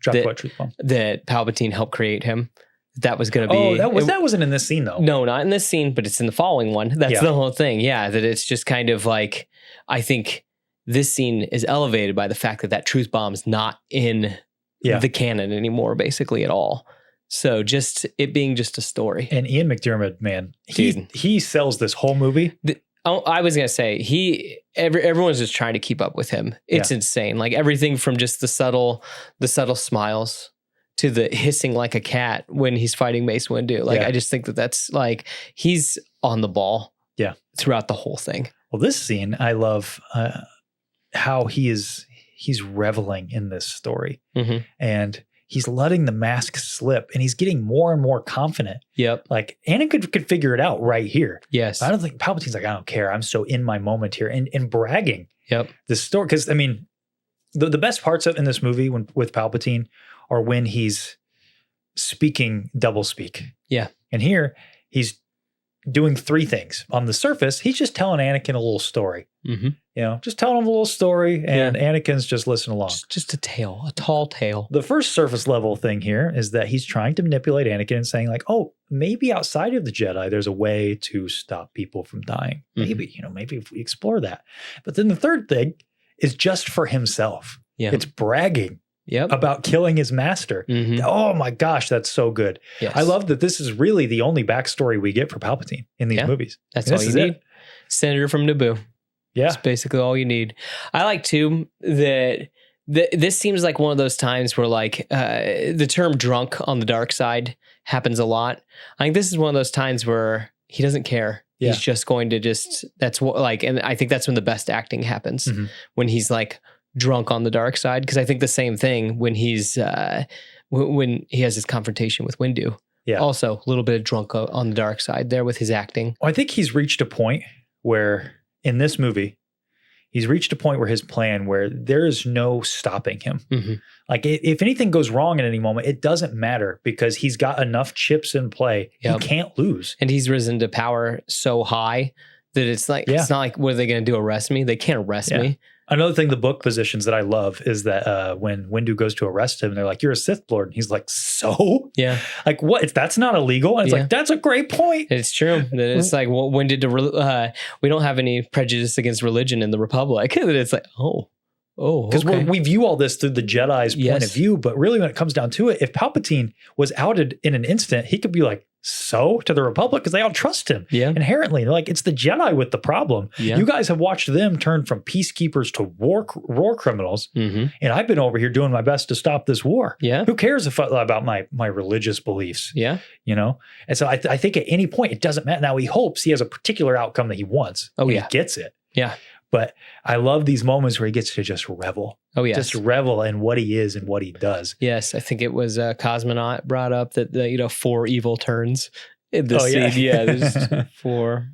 Dropped what truth bomb? That Palpatine helped create him. That was going to be. Oh, that wasn't in this scene though. No, not in this scene, but it's in the following one. That's the whole thing. Yeah. That it's just kind of like, I think this scene is elevated by the fact that truth bomb's not in the canon anymore, basically at all. So just it being just a story. And Ian McDiarmid, man, he sells this whole movie. I was gonna say everyone's just trying to keep up with him. It's insane. Like everything from just the subtle smiles to the hissing like a cat when he's fighting Mace Windu. Like I just think that's like he's on the ball. Yeah, throughout the whole thing. Well, this scene I love. How he's reveling in this story, and he's letting the mask slip, and he's getting more and more confident. Yep. Like Anakin could figure it out right here. Yes. I don't think Palpatine's like, I don't care. I'm so in my moment here, and bragging. Yep. The story, because I mean, the best parts in this movie with Palpatine are when he's speaking double speak. Yeah. And here he's doing three things. On the surface, he's just telling Anakin a little story. Just telling him a little story, and Anakin's just listening along. Just a tale, a tall tale. The first surface level thing here is that he's trying to manipulate Anakin and saying like, oh, maybe outside of the Jedi, there's a way to stop people from dying. Maybe, maybe if we explore that. But then the third thing is just for himself. Yeah. It's bragging. About killing his master. Oh my gosh, that's so good. Yes. I love that this is really the only backstory we get for Palpatine in these movies. That's all you need. Senator from Naboo. Yeah. That's basically all you need. I like too that this seems like one of those times where like the term drunk on the dark side happens a lot. I think this is one of those times where he doesn't care. Yeah. He's just going to that's what like, and I think that's when the best acting happens, when he's like drunk on the dark side. Cause I think the same thing when he's, when he has his confrontation with Windu. Yeah. Also a little bit of drunk on the dark side there with his acting. Well, I think he's reached a point where in this movie, he's reached a point where his plan where there is no stopping him. Like if anything goes wrong at any moment, it doesn't matter because he's got enough chips in play. He can't lose. And he's risen to power so high that it's like, it's not like, what are they going to do? Arrest me? They can't arrest me. Another thing the book positions that I love is that when Windu goes to arrest him, they're like, you're a Sith Lord. And he's like, so? Yeah. Like, what? That's not illegal. And it's like, that's a great point. It's true. It's like, well, when did we don't have any prejudice against religion in the Republic. It's like, oh, Oh, Because okay. we view all this through the Jedi's point Yes. of view, but really when it comes down to it, if Palpatine was outed in an instant, he could be like, so to the Republic, because they all trust him Yeah. inherently. Like, it's the Jedi with the problem. Yeah. You guys have watched them turn from peacekeepers to war criminals, Mm-hmm. and I've been over here doing my best to stop this war. Yeah. Who cares about my religious beliefs? Yeah. You know? And so I think at any point, it doesn't matter. Now, he hopes he has a particular outcome that he wants. Oh, and yeah. He gets it. Yeah. But I love these moments where he gets to just revel. Oh, yes. Just revel in what he is and what he does. Yes. I think it was Cosmonaut brought up that, 4 evil turns in this Oh, yeah. scene. Yeah. There's 4.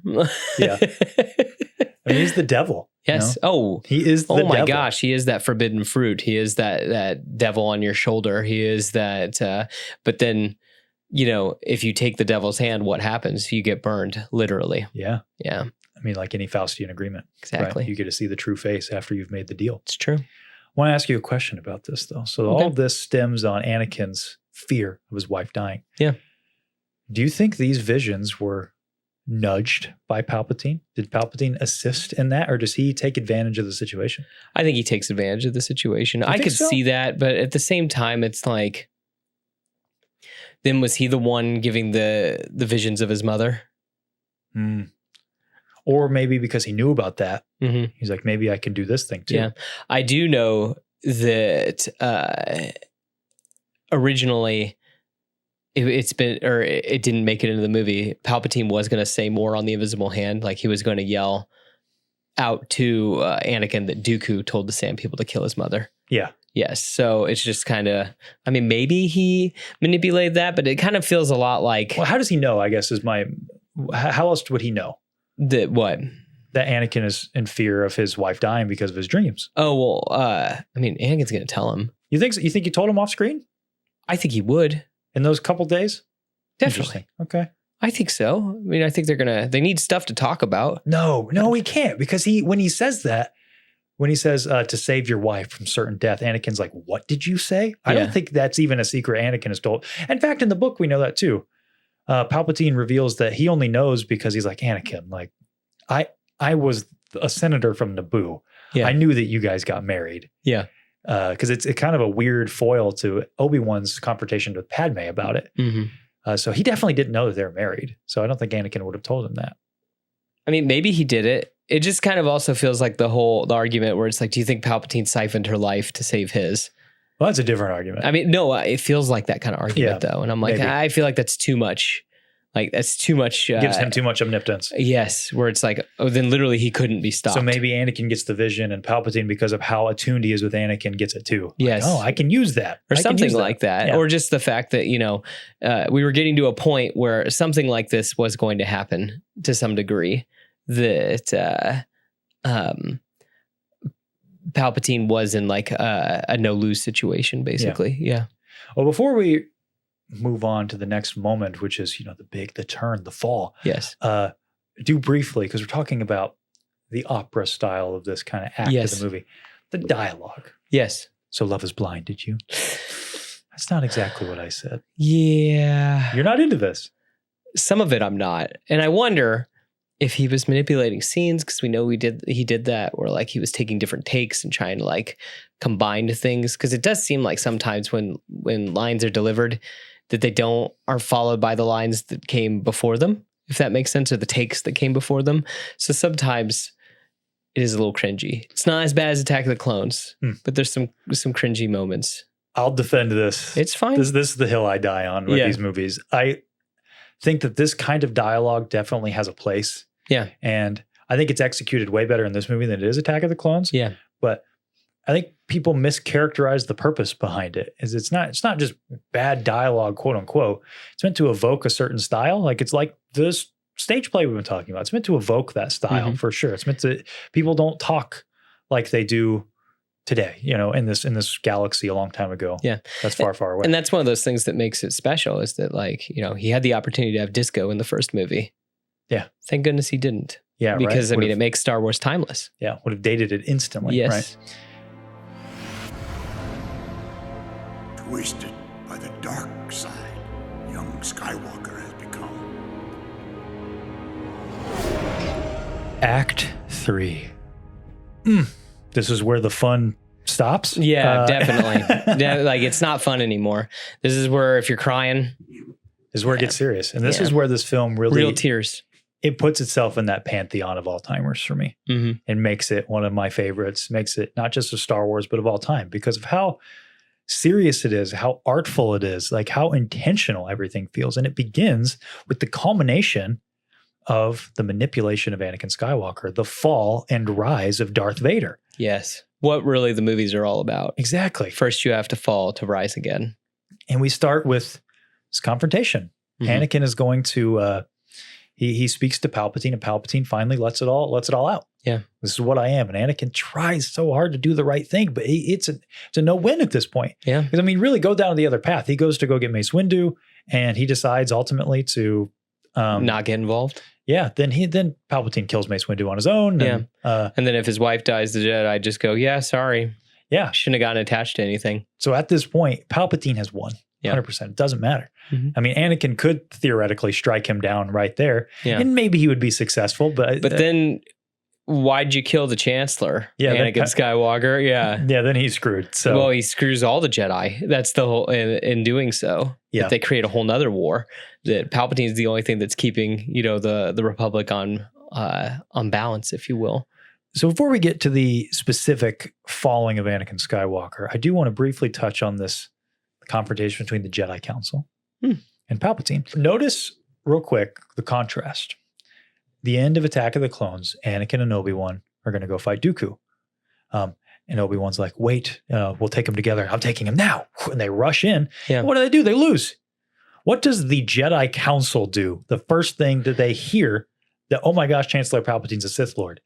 Yeah. I mean, he's the devil. Yes. You know? Oh, He is the oh my devil. gosh. He is that forbidden fruit. He is that devil on your shoulder. He is that, but then, if you take the devil's hand, what happens? You get burned, literally. Yeah. Yeah, I mean, like any Faustian agreement. exactly. Right? You get to see the true face after you've made the deal. It's true. I want to ask you a question about this, though. So Okay. all of this stems on Anakin's fear of his wife dying. Yeah. Do you think these visions were nudged by Palpatine? Did Palpatine assist in that, or does he take advantage of the situation? I think he takes advantage of the situation. You I think could so? see that, but at the same time, it's like, then was he the one giving the visions of his mother? Hmm. Or maybe because he knew about that, Mm-hmm. he's like, maybe I can do this thing too. Yeah. I do know that originally it didn't make it into the movie. Palpatine was going to say more on the invisible hand. Like he was going to yell out to Anakin that Dooku told the Sand people to kill his mother. Yeah. Yes. So it's just kind of, I mean, maybe he manipulated that, but it kind of feels a lot like Well, how does he know? I guess how else would he know that what? that Anakin is in fear of his wife dying because of his dreams? Oh, well, I mean, Anakin's going to tell him. You think so? You think he told him off screen I think he would. in those couple days? Definitely. Interesting. Okay. I think so. I mean, I think they need stuff to talk about. No, he can't, because when he says to save your wife from certain death, Anakin's like, what did you say? I Yeah. don't think that's even a secret Anakin is told. In fact, in the book, we know that too. Palpatine reveals that he only knows because he's like, Anakin, like I was a senator from Naboo. Yeah. I knew that you guys got married. Yeah. Because it's kind of a weird foil to Obi-Wan's confrontation with Padme about it. Mm-hmm. So he definitely didn't know that they were married. So I don't think Anakin would have told him that. I mean, maybe he did it. It just kind of also feels like the argument where it's like, do you think Palpatine siphoned her life to save his? Well, that's a different argument. I mean, no, it feels like that kind of argument though. And I'm like, maybe. I feel like that's too much. Like that's too much. Gives him too much omnipotence. Yes. Where it's like, oh, then literally he couldn't be stopped. So maybe Anakin gets the vision, and Palpatine, because of how attuned he is with Anakin, gets it too. Like, Yes. oh, I can use that. or I can something use like that. Yeah. Or just the fact that, we were getting to a point where something like this was going to happen to some degree, that Palpatine was in like a no-lose situation, basically. Yeah. Well, before we move on to the next moment, which is, the turn, the fall, Yes. do briefly, because we're talking about the opera style of this kind of act Yes. of the movie, the dialogue. Yes. So love is blind, did you? That's not exactly what I said. Yeah. You're not into this. Some of it I'm not. And I wonder if he was manipulating scenes, because we know he did that, or like he was taking different takes and trying to like combine things. Because it does seem like sometimes when lines are delivered that they aren't followed by the lines that came before them, if that makes sense, or the takes that came before them. So sometimes it is a little cringy. It's not as bad as Attack of the Clones, but there's some cringy moments. I'll defend this. It's fine. This is the hill I die on with these movies. I think that this kind of dialogue definitely has a place. Yeah. And I think it's executed way better in this movie than it is Attack of the Clones. Yeah. But I think people mischaracterize the purpose behind it. It's not just bad dialogue, quote unquote. It's meant to evoke a certain style. Like it's like this stage play we've been talking about. It's meant to evoke that style for sure. It's meant to, people don't talk like they do today, in this galaxy a long time ago. Yeah. That's far, far away. And that's one of those things that makes it special, is that like, he had the opportunity to have disco in the first movie. Yeah. Thank goodness he didn't. Yeah, because right. it makes Star Wars timeless. Yeah, would have dated it instantly. Yes. Right. Twisted by the dark side, young Skywalker has become. Act 3. This is where the fun stops. Yeah, definitely. Like, it's not fun anymore. This is where, if you're crying, is where it gets serious. And this is where this film really, real tears. It puts itself in that pantheon of all timers for me, and makes it one of my favorites, makes it not just of Star Wars, but of all time, because of how serious it is, how artful it is, like how intentional everything feels. And it begins with the culmination of the manipulation of Anakin Skywalker, the fall and rise of Darth Vader. Yes. What really the movies are all about. Exactly. First you have to fall to rise again. And we start with this confrontation. Anakin is going to, he speaks to Palpatine, and Palpatine finally lets it all out. Yeah. This is what I am. And Anakin tries so hard to do the right thing, but it's a no-win at this point. Yeah. Because, I mean, really go down the other path. He goes to go get Mace Windu, and he decides ultimately to not get involved. Yeah. Then Palpatine kills Mace Windu on his own. And, and then if his wife dies, the Jedi just go, yeah, sorry. Yeah. Shouldn't have gotten attached to anything. So at this point, Palpatine has won. 100%. It doesn't matter. I mean, Anakin could theoretically strike him down right there, and maybe he would be successful. But then why'd you kill the Chancellor? Yeah, Anakin Skywalker. Yeah. Yeah, then he's screwed. So, well, he screws all the Jedi. That's the whole, in doing so. Yeah. If they create a whole nother war, that Palpatine is the only thing that's keeping, the Republic on balance, if you will. So before we get to the specific falling of Anakin Skywalker, I do want to briefly touch on this confrontation between the Jedi Council and Palpatine. Notice real quick the contrast. The end of Attack of the Clones, Anakin and Obi-Wan are going to go fight Dooku. And Obi-Wan's like, wait, we'll take him together. I'm taking him now. And they rush in. Yeah. What do? They lose. What does the Jedi Council do? The first thing that they hear that, oh my gosh, Chancellor Palpatine's a Sith Lord.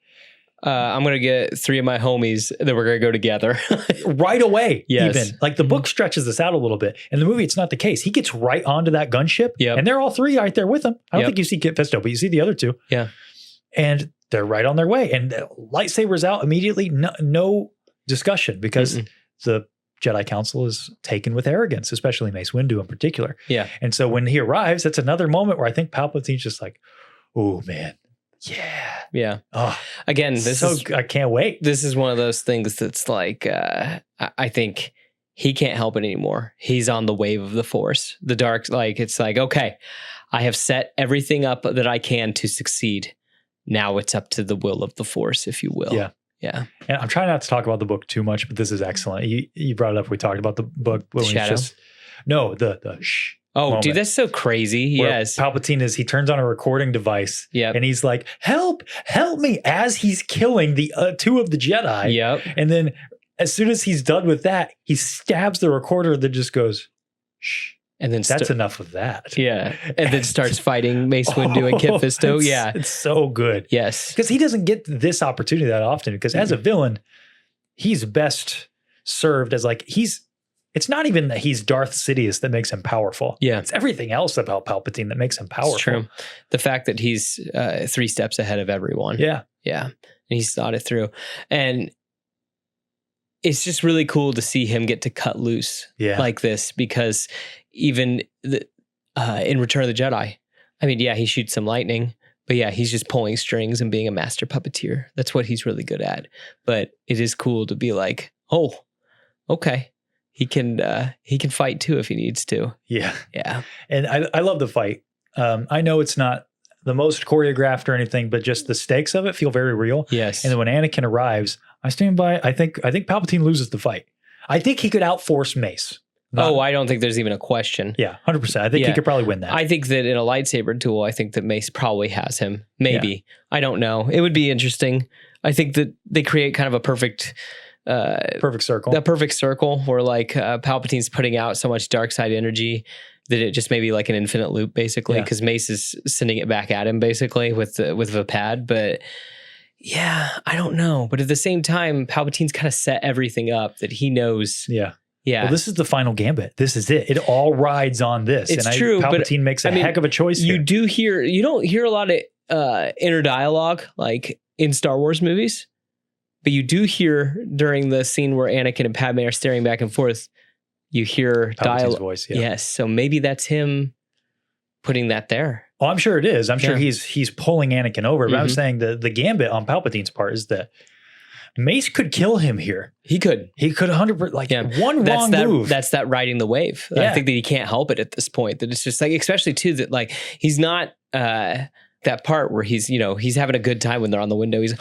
I'm going to get 3 of my homies that we're going to go together. Right away, yes. Even. Like the book stretches this out a little bit. In the movie, it's not the case. He gets right onto that gunship, and they're all 3 right there with him. I don't think you see Kit Fisto, but you see the other 2. Yeah. And they're right on their way. And the lightsabers out immediately, no discussion, because the Jedi Council is taken with arrogance, especially Mace Windu in particular. Yeah. And so when he arrives, that's another moment where I think Palpatine's just like, oh man. Yeah. Yeah. Oh, again, I can't wait. This is one of those things that's like, I think he can't help it anymore. He's on the wave of the Force. The dark, it's like, okay, I have set everything up that I can to succeed. Now it's up to the will of the Force, if you will. Yeah. Yeah. And I'm trying not to talk about the book too much, but this is excellent. You brought it up. We talked about the book. The Shadow? The shh. Oh, moment. Dude, that's so crazy. Yes. Palpatine he turns on a recording device. Yep. And he's like, help me, as he's killing the 2 of the Jedi. Yep. And then as soon as he's done with that, he stabs the recorder that just goes, shh. And then that's enough of that. Yeah. And then starts fighting Mace Windu and Kit Fisto. Yeah. It's so good. Yes. Because he doesn't get this opportunity that often, because as a villain, he's best served as it's not even that he's Darth Sidious that makes him powerful. Yeah. It's everything else about Palpatine that makes him powerful. It's true. The fact that he's 3 steps ahead of everyone. Yeah. Yeah. And he's thought it through. And it's just really cool to see him get to cut loose like this, because even in Return of the Jedi, I mean, yeah, he shoots some lightning, but yeah, he's just pulling strings and being a master puppeteer. That's what he's really good at. But it is cool to be like, oh, okay. He can fight too if he needs to. Yeah. Yeah. And I love the fight. I know it's not the most choreographed or anything, but just the stakes of it feel very real. Yes. And then when Anakin arrives, I stand by. I think Palpatine loses the fight. I think he could outforce Mace. I don't think there's even a question. Yeah, 100%. I think he could probably win that. I think that in a lightsaber duel, I think that Mace probably has him. Maybe. Yeah. I don't know. It would be interesting. I think that they create kind of a perfect circle. A perfect circle where Palpatine's putting out so much dark side energy that it just may be like an infinite loop, basically, because Mace is sending it back at him, basically, with the pad. But yeah, I don't know. But at the same time, Palpatine's kind of set everything up that he knows. Yeah. Yeah. Well, this is the final gambit. This is it. It all rides on this. It's true. Palpatine makes a heck of a choice here. You don't hear a lot of inner dialogue like in Star Wars movies, but you do hear during the scene where Anakin and Padme are staring back and forth, you hear dialogue. Voice, Yes. So maybe that's him putting that there. Oh, I'm sure it is. I'm sure he's pulling Anakin over. But I'm saying the gambit on Palpatine's part is that Mace could kill him here. He could. He could 100%, like one That's wrong that, move. That's that riding the wave. Yeah. I think that he can't help it at this point. That it's just like, especially too, that like he's not that part where he's, he's having a good time when they're on the window. He's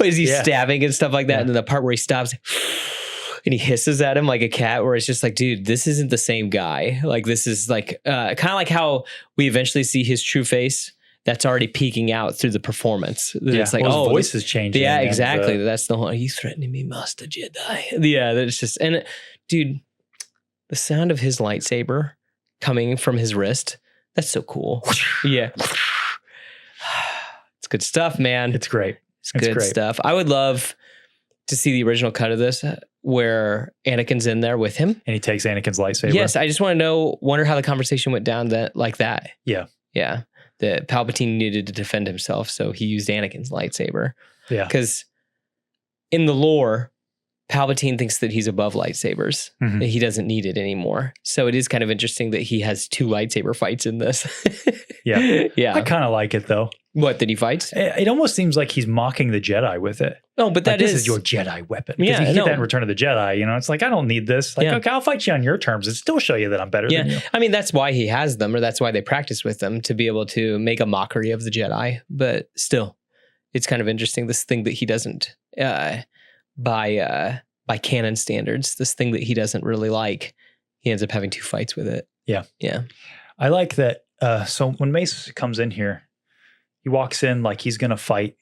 is he stabbing and stuff like that. And then the part where he stops and he hisses at him like a cat, where it's just like, dude, this isn't the same guy. Like this is like kind of like how we eventually see his true face. That's already peeking out through the performance. It's like, his voice is changing. Yeah, exactly. That's the whole, are you threatening me, Master Jedi? Yeah, that's just, and dude, the sound of his lightsaber coming from his wrist, that's so cool. Yeah. It's good stuff, man. It's great. It's good stuff. I would love to see the original cut of this where Anakin's in there with him. And he takes Anakin's lightsaber. Yes, I just want to wonder how the conversation went down like that. Yeah. Yeah. That Palpatine needed to defend himself, so he used Anakin's lightsaber. Yeah. Because in the lore, Palpatine thinks that he's above lightsabers. Mhm. That he doesn't need it anymore. So it is kind of interesting that he has 2 lightsaber fights in this. Yeah. Yeah. I kind of like it though. What, that he fights? It almost seems like he's mocking the Jedi with it. No, but Like, that this is your Jedi weapon. Because Yeah, you get no. that in Return of the Jedi, it's like, I don't need this. Like, Yeah. okay, I'll fight you on your terms and still show you that I'm better than you. I mean, that's why he has them, or that's why they practice with them, to be able to make a mockery of the Jedi. But still, it's kind of interesting, this thing that he doesn't, by canon standards, this thing that he doesn't really like, he ends up having 2 fights with it. Yeah. Yeah. I like that. So when Mace comes in here, he walks in like he's going to fight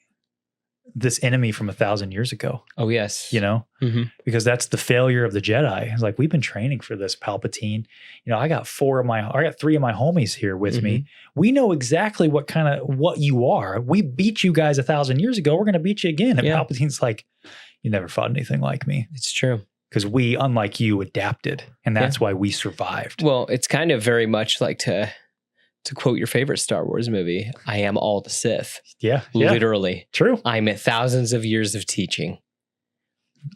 this enemy from 1,000 years ago. Oh, yes. Mhm. Because that's the failure of the Jedi. It's like, we've been training for this, Palpatine. I got 3 of my homies here with me. We know exactly what you are. We beat you guys 1,000 years ago. We're going to beat you again. And Palpatine's like, you never fought anything like me. It's true. Because we, unlike you, adapted. And that's why we survived. Well, it's kind of very much like, to quote your favorite Star Wars movie, I am all the Sith. Yeah. Literally. True. I'm at thousands of years of teaching.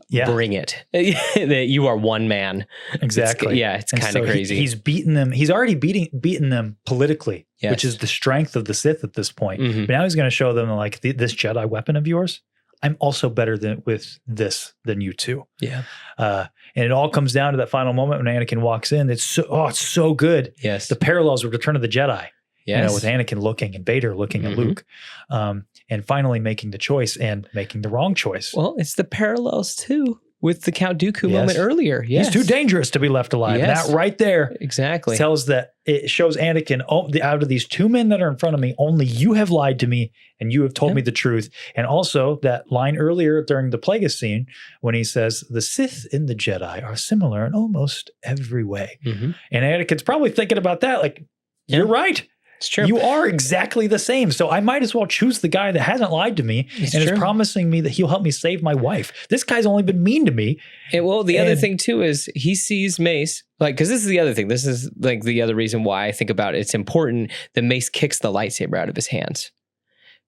Yeah. Bring it. That you are one man. Exactly. It's kind of crazy. He's beaten them. He's already beaten them politically, Yes. which is the strength of the Sith at this point. Mhm. But now he's going to show them like this Jedi weapon of yours. I'm also better with this than you two. Yeah. And it all comes down to that final moment when Anakin walks in. It's so good. Yes. The parallels with Return of the Jedi. Yes. With Anakin looking and Vader looking at Luke, and finally making the choice and making the wrong choice. Well, it's the parallels too with the Count Dooku moment earlier. Yes. He's too dangerous to be left alive. Yes. That right there Exactly. it shows Anakin, out of these 2 men that are in front of me, only you have lied to me and you have told me the truth. And also that line earlier during the Plagueis scene when he says, the Sith and the Jedi are similar in almost every way. Mhm. And Anakin's probably thinking about that. Like, you're right. It's true. You are exactly the same. So I might as well choose the guy that hasn't lied to me and is promising me that he'll help me save my wife. This guy's only been mean to me. The other thing too is he sees Mace, because this is the other thing. This is like the other reason why I think about it. It's important that Mace kicks the lightsaber out of his hands.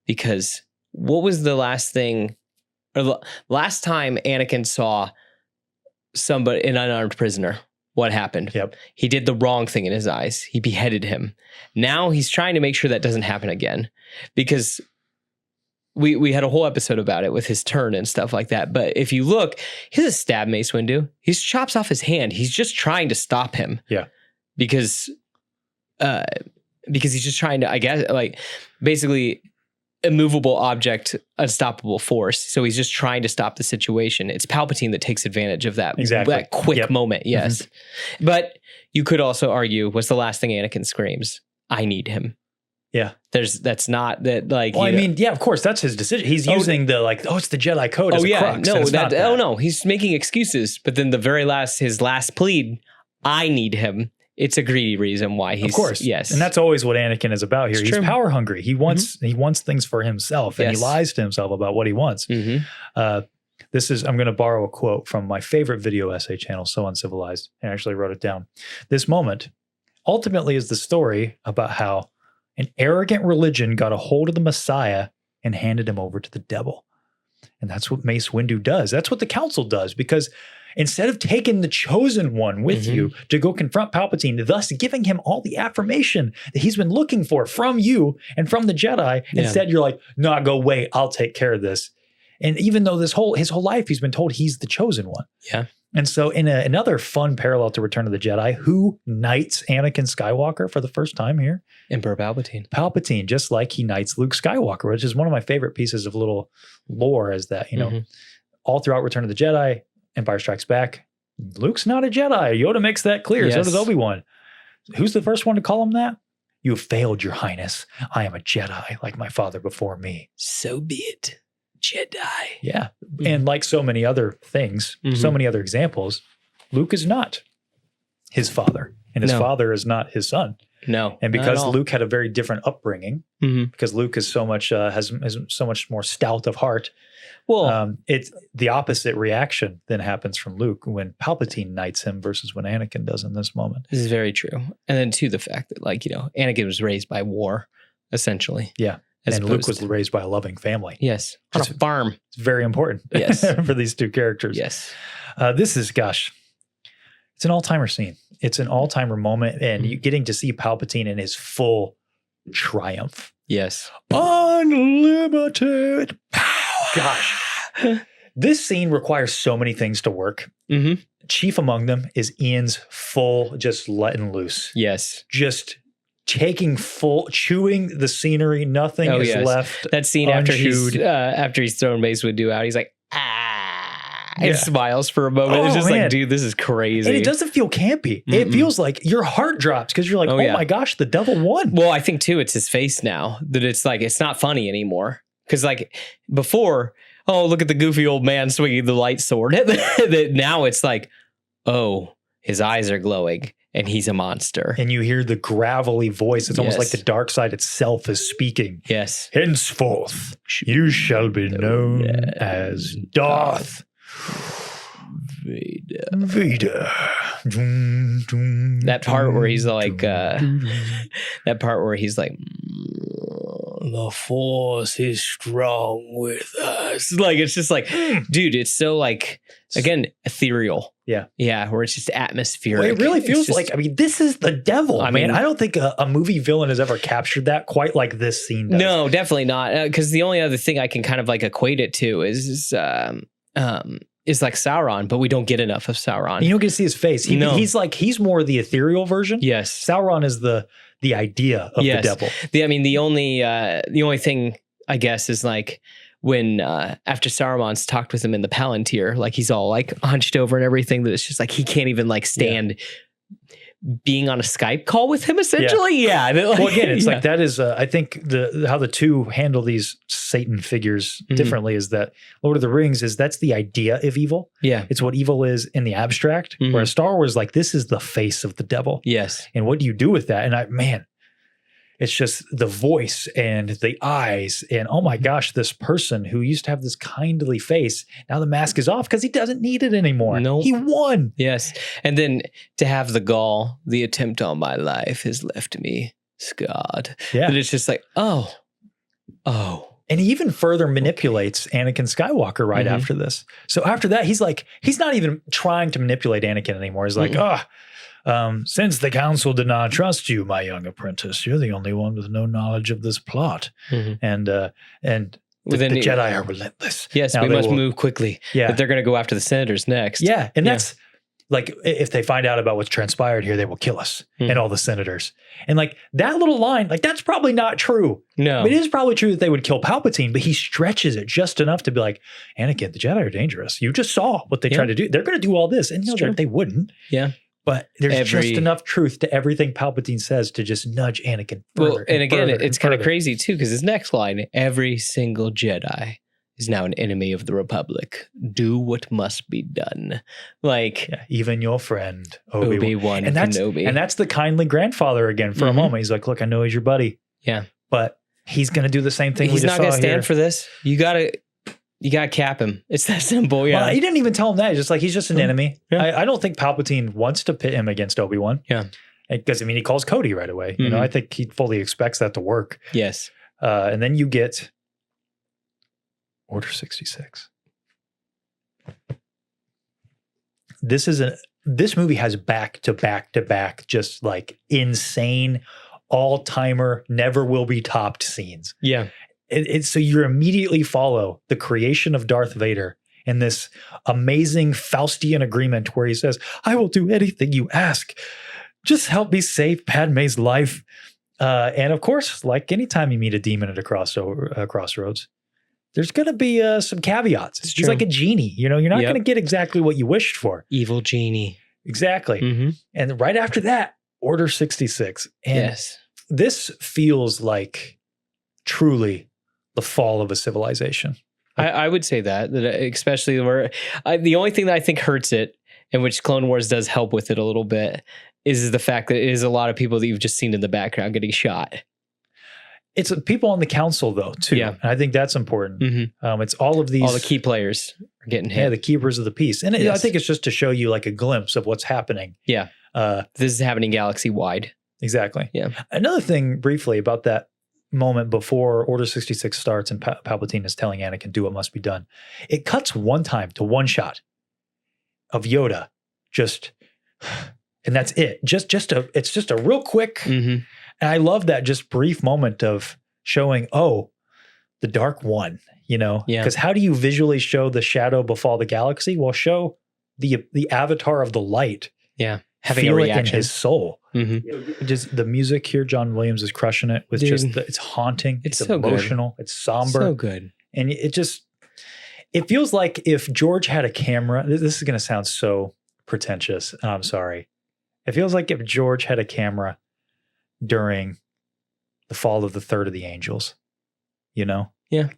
Because what was the last thing, or the last time Anakin saw an unarmed prisoner? What happened? Yep. He did the wrong thing in his eyes. He beheaded him. Now he's trying to make sure that doesn't happen again, because we had a whole episode about it with his turn and stuff like that. But if you look, he doesn't stab Mace Windu. He chops off his hand. He's just trying to stop him. Yeah. Because he's just trying to, I guess, like, basically immovable object, unstoppable force. So he's just trying to stop the situation. It's Palpatine that takes advantage of that, that quick moment. Yes. But you could also argue, what's the last thing Anakin screams? I need him. Yeah. That's not that, like, well, I mean, yeah, of course, that's his decision. He's using the it's the Jedi code as a crux. No, he's making excuses. But then his last plead, I need him. It's a greedy reason why he's, of course, yes, and that's always what Anakin is about here. He's power hungry. He wants things for himself, and he lies to himself about what he wants. I'm going to borrow a quote from my favorite video essay channel, So Uncivilized. I actually wrote it down. This moment ultimately is the story about how an arrogant religion got a hold of the Messiah and handed him over to the devil. And that's what Mace Windu does. That's what the council does, because instead of taking the chosen one with you to go confront Palpatine, thus giving him all the affirmation that he's been looking for from you and from the Jedi, instead you're like, no, go wait, I'll take care of this. And even though his whole life, he's been told he's the chosen one. Yeah. And so in another fun parallel to Return of the Jedi, who knights Anakin Skywalker for the first time here? Emperor Palpatine. Palpatine, just like he knights Luke Skywalker, which is one of my favorite pieces of little lore, is that, all throughout Return of the Jedi, Empire Strikes Back, Luke's not a Jedi. Yoda makes that clear. Yes. So does Obi-Wan. Who's the first one to call him that? You have failed, Your Highness. I am a Jedi like my father before me. So be it. Jedi. Yeah. And like so many other things, so many other examples, Luke is not his father, and his father is not his son. No. And because Luke had a very different upbringing, because Luke is so much has so much more stout of heart. Well, it's the opposite reaction then happens from Luke when Palpatine knights him versus when Anakin does in this moment. this is very true. And then too, the fact that Anakin was raised by war, essentially. Yeah. And Luke was raised by a loving family. Yes. On a farm. It's very important Yes. for these two characters. Yes. This is, it's an all-timer scene. It's an all-timer moment, and you getting to see Palpatine in his full triumph. Yes. Unlimited power. Gosh. This scene requires so many things to work. Chief among them is Ian's full, just letting loose. Yes. Just taking chewing the scenery. Nothing is left. That scene unchewed. after he's thrown Mace Windu out, he's like, and smiles for a moment. It's just like, dude, this is crazy. And it doesn't feel campy. It feels like your heart drops because you're like, oh my gosh, the devil won. Well, I think too, it's his face now that it's like, it's not funny anymore. Because like before, oh, look at the goofy old man swinging the light sword. Now it's like, oh, his eyes are glowing and he's a monster. And you hear the gravelly voice. It's almost like the dark side itself is speaking. Yes. Henceforth, you shall be known as Darth Vader. That part where he's like, the force is strong with us. Like, it's just like, dude, it's so like, again, ethereal. Yeah. Yeah. Where it's just atmospheric. Well, it really feels like, this is the devil. I mean, I don't think a movie villain has ever captured that quite like this scene does. No, definitely not. Because the only other thing I can kind of like equate it to is like Sauron, but we don't get enough of Sauron. You don't get to see his face. He's more the ethereal version. Yes. Sauron is the idea of the devil. The only thing I guess is like when after Saruman's talked with him in the Palantir, like he's all like hunched over and everything, that it's just like he can't even like stand being on a Skype call with him, essentially. Yeah. Well, again, it's like that is I think how the two handle these Satan figures differently is that Lord of the Rings that's the idea of evil. Yeah. It's what evil is in the abstract. Whereas Star Wars, like, this is the face of the devil. Yes. And what do you do with that? And it's just the voice and the eyes and oh my gosh, this person who used to have this kindly face, now the mask is off because he doesn't need it anymore. Nope. He won. Yes. And then to have the gall, the attempt on my life has left me scarred. Yeah. But it's just like, oh. And he even further manipulates Anakin Skywalker right after this. So after that, he's not even trying to manipulate Anakin anymore. He's like, since the council did not trust you, my young apprentice, you're the only one with no knowledge of this plot. And the Jedi are relentless. Yes, now we must move quickly. Yeah. But they're going to go after the senators next. Yeah, and that's like, if they find out about what's transpired here, they will kill us and all the senators. And like that little line, like that's probably not true. No. It is probably true that they would kill Palpatine, but he stretches it just enough to be like, Anakin, the Jedi are dangerous. You just saw what they tried to do. They're going to do all this. And they wouldn't. Yeah. But there's just enough truth to everything Palpatine says to just nudge Anakin further. Well, and again, it's kind of crazy too, because his next line, every single Jedi is now an enemy of the Republic. Do what must be done. Like, even your friend, Obi-Wan Kenobi. And that's the kindly grandfather again for a moment. He's like, look, I know he's your buddy. Yeah. But he's going to do the same thing. He's not going to stand for this. You got to cap him. It's that simple. Yeah. Well, he didn't even tell him that. He's just like, he's just an enemy. Yeah. I don't think Palpatine wants to pit him against Obi-Wan. Yeah. Because, he calls Cody right away. You know, I think he fully expects that to work. Yes. And then you get Order 66. This movie has back to back to back, just like insane, all-timer, never will be topped scenes. Yeah. So you immediately follow the creation of Darth Vader in this amazing Faustian agreement where he says, I will do anything you ask. Just help me save Padme's life. And of course, like anytime you meet a demon at a crossroads, there's going to be some caveats. He's like a genie. You're not going to get exactly what you wished for. Evil genie. Exactly. Mm-hmm. And right after that, Order 66. And Yes. this feels like truly the fall of a civilization. I would say that especially where the only thing that I think hurts it, and which Clone Wars does help with it a little bit, is the fact that it is a lot of people that you've just seen in the background getting shot. It's people on the council, though, too. Yeah. And I think that's important. Mm-hmm. It's all of these. All the key players are getting hit. Yeah, the keepers of the peace. And Yes. I think it's just to show you like a glimpse of what's happening. Yeah. This is happening galaxy wide. Exactly. Yeah. Another thing briefly about that moment before Order 66 starts and Palpatine is telling Anakin, do what must be done. It cuts one time to one shot of Yoda and that's it. It's just a real quick. Mm-hmm. And I love that just brief moment of showing, the Dark One, Yeah. Because how do you visually show the shadow befall the galaxy? Well, show the avatar of the light. Yeah. Having feel a it reaction. in his soul. Mm-hmm. Just the music here, John Williams is crushing it with Dude. it's haunting. It's It's so good. emotional. It's somber. So good. And it feels like if George had a camera, this is going to sound so pretentious. And I'm sorry. It feels like if George had a camera during the fall of the Third of the Angels, Yeah.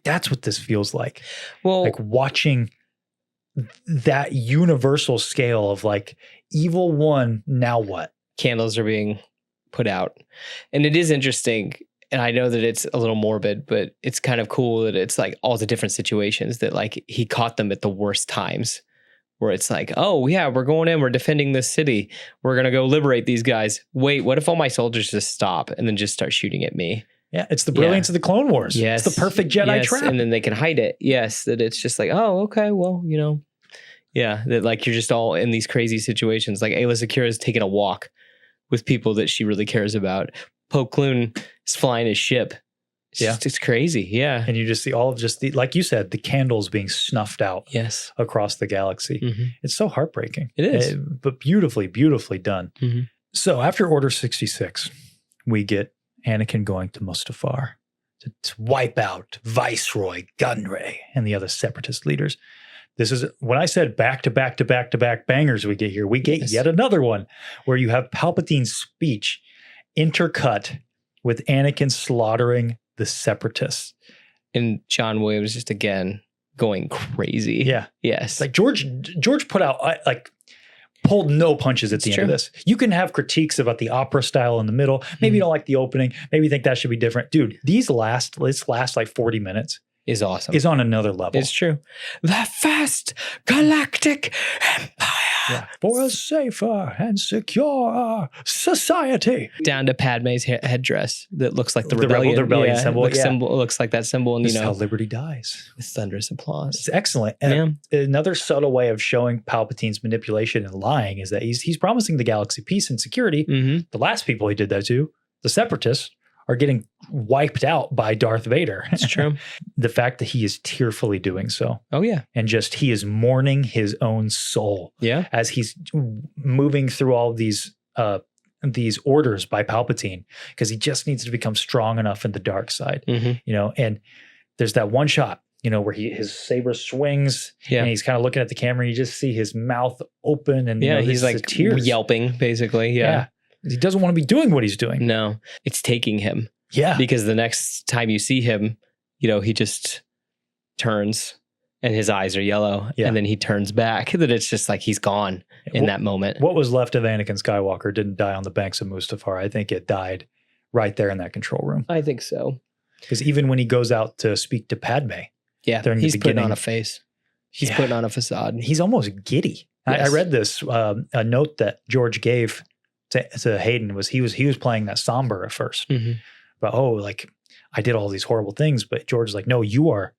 That's what this feels like. Well, Like watching that universal scale of like evil one, now what? candles are being put out. And it is interesting. And I know that it's a little morbid, but it's kind of cool that it's like all the different situations that like he caught them at the worst times where it's like, oh yeah, we're going in, we're defending this city. We're going to go liberate these guys. Wait, what if all my soldiers just stop and then just start shooting at me? Yeah, it's the brilliance of the Clone Wars. Yes. It's the perfect Jedi trap. And then they can hide it. Yes. That it's just like, oh, okay, well, yeah, that like you're just all in these crazy situations. Like Ayla Secura is taking a walk with people that she really cares about. Poe Kloon is flying his ship. It's crazy. Yeah. And you just see all of like you said, the candles being snuffed out Yes. across the galaxy. Mm-hmm. It's so heartbreaking. It is. But beautifully, beautifully done. Mm-hmm. So after Order 66, we get Anakin going to Mustafar to wipe out Viceroy Gunray and the other separatist leaders. This is when I said back to back to back to back bangers we get here. We get yet another one where you have Palpatine's speech intercut with Anakin slaughtering the separatists. And John Williams just again going crazy. Yeah. Yes. Like George put out pulled no punches at the end of this. You can have critiques about the opera style in the middle. Maybe you don't like the opening. Maybe you think that should be different. Dude, this last like 40 minutes is awesome. Is on another level. It's true. The vast galactic empire. Yeah. For a safer and secure society. Down to Padme's headdress that looks like the rebellion, symbol. Looks like that symbol. And this is how liberty dies. With thunderous applause. It's excellent. And another subtle way of showing Palpatine's manipulation and lying is that he's promising the galaxy peace and security. Mm-hmm. The last people he did that to, the separatists, are getting wiped out by Darth Vader. It's true. The fact that he is tearfully doing so. Oh, yeah. And just he is mourning his own soul. Yeah. As he's moving through all of these orders by Palpatine, because he just needs to become strong enough in the dark side. Mm-hmm. And there's that one shot, where his saber swings and he's kind of looking at the camera and you just see his mouth open and he's like tears yelping basically. Yeah. He doesn't want to be doing what he's doing. No, it's taking him. Yeah. Because the next time you see him, he just turns and his eyes are yellow and then he turns back. That it's just like he's gone in that moment. What was left of Anakin Skywalker didn't die on the banks of Mustafar. I think it died right there in that control room. I think so. Because even when he goes out to speak to Padme. Yeah, he's putting on a face. He's putting on a facade. He's almost giddy. Yes. I read this, a note that George gave to Hayden was he was playing that somber at first. Mm-hmm. But like I did all these horrible things, but George is like, no, you are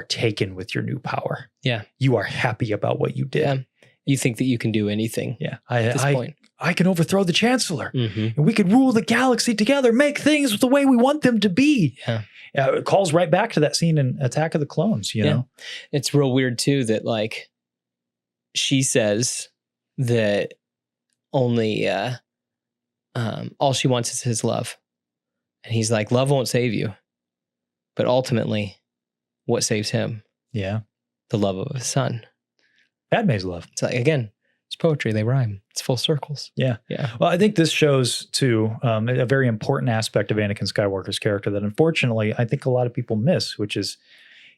taken with your new power. Yeah. You are happy about what you did. Yeah. You think that you can do anything. Yeah. At this point. I can overthrow the Chancellor. Mm-hmm. And we could rule the galaxy together, make things the way we want them to be. Yeah. It calls right back to that scene in Attack of the Clones, you know? It's real weird too that like she says that only all she wants is his love. And he's like, love won't save you. But ultimately, what saves him? Yeah. The love of his son. Padme's love. It's like, again, it's poetry. They rhyme. It's full circles. Yeah. Yeah. Well, I think this shows, too, a very important aspect of Anakin Skywalker's character that, unfortunately, I think a lot of people miss, which is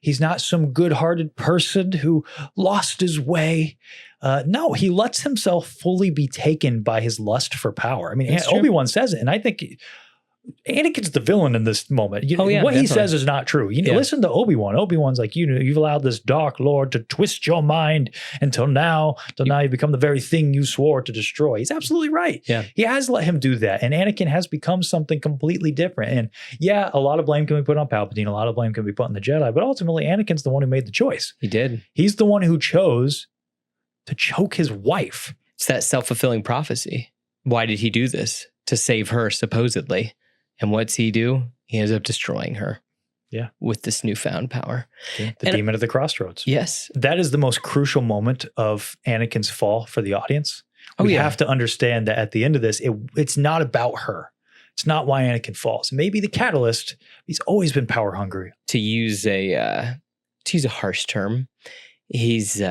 he's not some good-hearted person who lost his way. No, he lets himself fully be taken by his lust for power. I mean, Obi-Wan says it, and I think Anakin's the villain in this moment. What definitely. he says is not true. Listen to Obi-Wan. Obi-Wan's like, you've allowed this Dark Lord to twist your mind until now you become the very thing you swore to destroy. He's absolutely right. Yeah. He has let him do that. And Anakin has become something completely different. And yeah, a lot of blame can be put on Palpatine. A lot of blame can be put on the Jedi. But ultimately, Anakin's the one who made the choice. He did. He's the one who chose to choke his wife. It's that self-fulfilling prophecy. Why did he do this? To save her, supposedly. And what's he do? He ends up destroying her. Yeah. With this newfound power. The demon at the crossroads. Yes. That is the most crucial moment of Anakin's fall for the audience. We have to understand that at the end of this, it's not about her. It's not why Anakin falls. Maybe the catalyst, he's always been power hungry. To use a harsh term, he's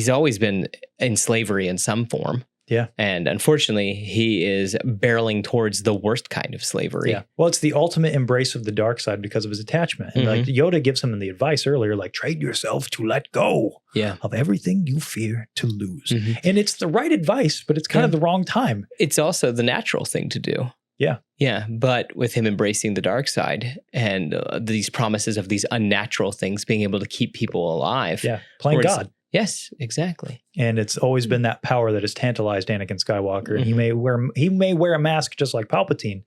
always been in slavery in some form. Yeah. And unfortunately, he is barreling towards the worst kind of slavery. Yeah. Well, it's the ultimate embrace of the dark side because of his attachment. And like Yoda gives him the advice earlier, like trade yourself to let go of everything you fear to lose. And it's the right advice, but it's kind of the wrong time. It's also the natural thing to do. Yeah. Yeah. But with him embracing the dark side and these promises of these unnatural things being able to keep people alive. Yeah. Playing God. Yes, exactly. And it's always been that power that has tantalized Anakin Skywalker. And he may wear a mask just like Palpatine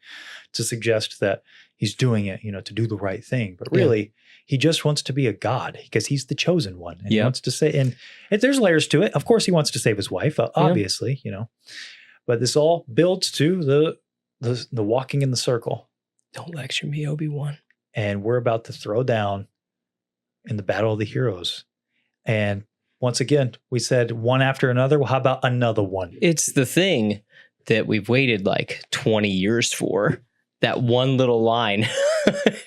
to suggest that he's doing it, to do the right thing. But really, he just wants to be a god because he's the chosen one. And he wants to say, and there's layers to it. Of course, he wants to save his wife, obviously, But this all builds to the walking in the circle. Don't lecture me, Obi-Wan. And we're about to throw down in the Battle of the Heroes. And once again, we said one after another. Well, how about another one? It's the thing that we've waited like 20 years for. That one little line.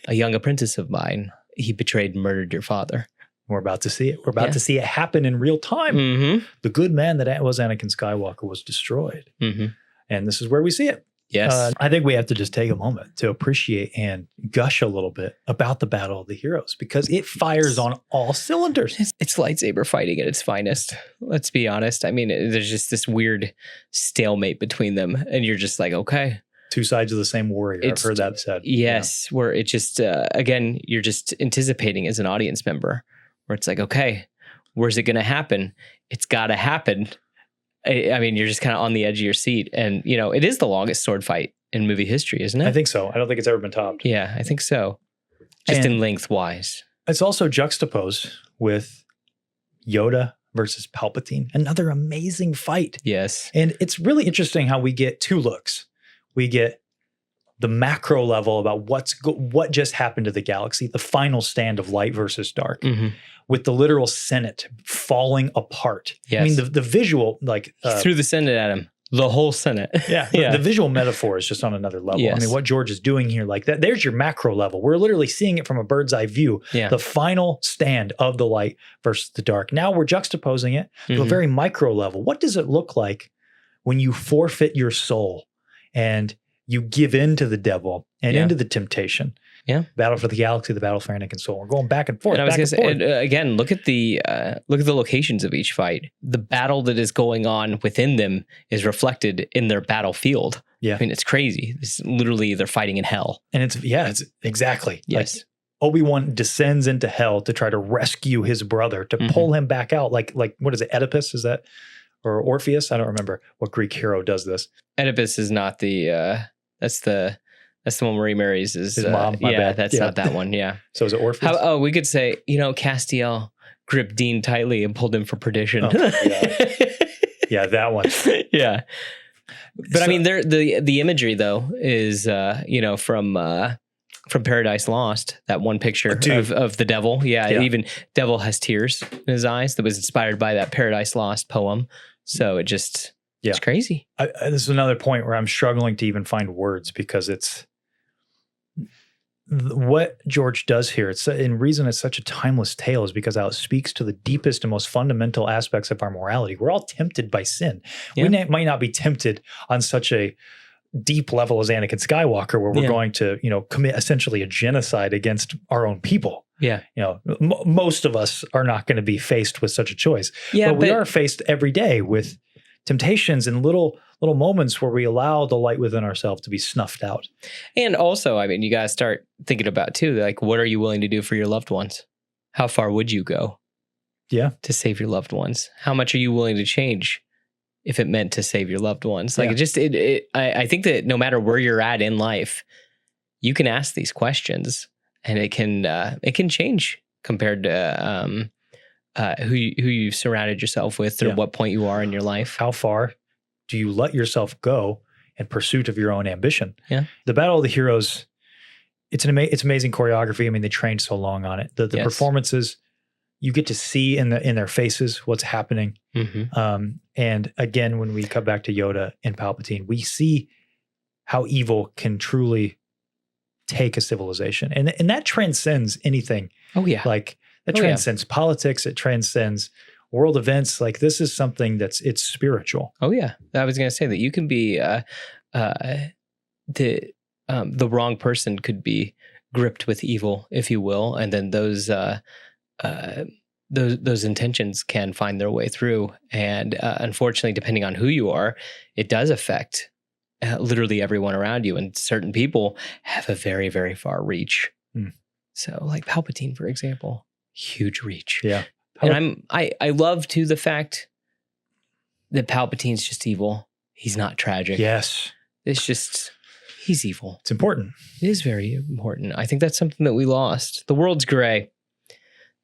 A young apprentice of mine, he betrayed and murdered your father. We're about to see it. We're about to see it happen in real time. The good man that was Anakin Skywalker was destroyed. And this is where we see it. Yes. I think we have to just take a moment to appreciate and gush a little bit about the Battle of the Heroes because it fires on all cylinders. It's lightsaber fighting at its finest. Let's be honest. I mean, there's just this weird stalemate between them. And you're just like, okay. Two sides of the same warrior. I've heard that said. Yes. Where it just, again, you're just anticipating as an audience member where it's like, okay, where's it going to happen? It's got to happen. I mean, you're just kind of on the edge of your seat. And, it is the longest sword fight in movie history, isn't it? I think so. I don't think it's ever been topped. Yeah, I think so. Just in lengthwise. It's also juxtaposed with Yoda versus Palpatine. Another amazing fight. Yes. And it's really interesting how we get two looks. We get the macro level about what just happened to the galaxy, the final stand of light versus dark. With the literal Senate falling apart. Yes. I mean, the visual, like... He threw the Senate at him. The whole Senate. Yeah. The visual metaphor is just on another level. Yes. I mean, what George is doing here, like that, there's your macro level. We're literally seeing it from a bird's eye view. Yeah. The final stand of the light versus the dark. Now we're juxtaposing it to a very micro level. What does it look like when you forfeit your soul and you give in to the devil and into the temptation? Yeah. Battle for the Galaxy, the Battle for Anakin's soul. We're going back and forth. And I was going to say, again, look at the locations of each fight. The battle that is going on within them is reflected in their battlefield. Yeah. I mean, it's crazy. It's literally, they're fighting in hell. And it's exactly. Yes. Like, Obi-Wan descends into hell to try to rescue his brother, to pull him back out. Like, what is it? Oedipus? Is that, or Orpheus? I don't remember what Greek hero does this. Oedipus is not that's the one where he marries his mom. That's not that one. Yeah. So is it Orpheus? We could say, Castiel, gripped Dean tightly and pulled him for perdition. Oh, yeah, that one. Yeah. But I mean, the imagery though is from Paradise Lost, that one picture of the devil. Yeah, even devil has tears in his eyes. That was inspired by that Paradise Lost poem. So it's crazy. This is another point where I'm struggling to even find words, because it's what George does here. It's in reason it's such a timeless tale is because how it speaks to the deepest and most fundamental aspects of our morality. We're all tempted by sin. We might not be tempted on such a deep level as Anakin Skywalker, where we're going to, commit essentially a genocide against our own people. Yeah. Most of us are not going to be faced with such a choice. Yeah, but we are faced every day with temptations and little moments where we allow the light within ourselves to be snuffed out. And also, I mean, you got to start thinking about too, like, what are you willing to do for your loved ones? How far would you go? Yeah. To save your loved ones? How much are you willing to change if it meant to save your loved ones? Like I think that no matter where you're at in life, you can ask these questions and it can change compared to who you've surrounded yourself with or what point you are in your life. How far do you let yourself go in pursuit of your own ambition? Yeah. The Battle of the Heroes, it's amazing choreography. I mean, they trained so long on it. The performances, you get to see in their faces what's happening. Mm-hmm. And again, when we come back to Yoda and Palpatine, we see how evil can truly take a civilization. And that transcends anything. Oh, yeah. Like, that transcends politics. It transcends world events. Like, this is something it's spiritual. Oh, yeah. I was going to say that you can be the wrong person could be gripped with evil, if you will, and then those intentions can find their way through. And unfortunately, depending on who you are, it does affect literally everyone around you. And certain people have a very, very far reach. So, like Palpatine, for example, huge reach. Yeah. And I love too the fact that Palpatine's just evil. He's not tragic. Yes. It's just, he's evil. It's important. It is very important. I think that's something that we lost. The world's gray.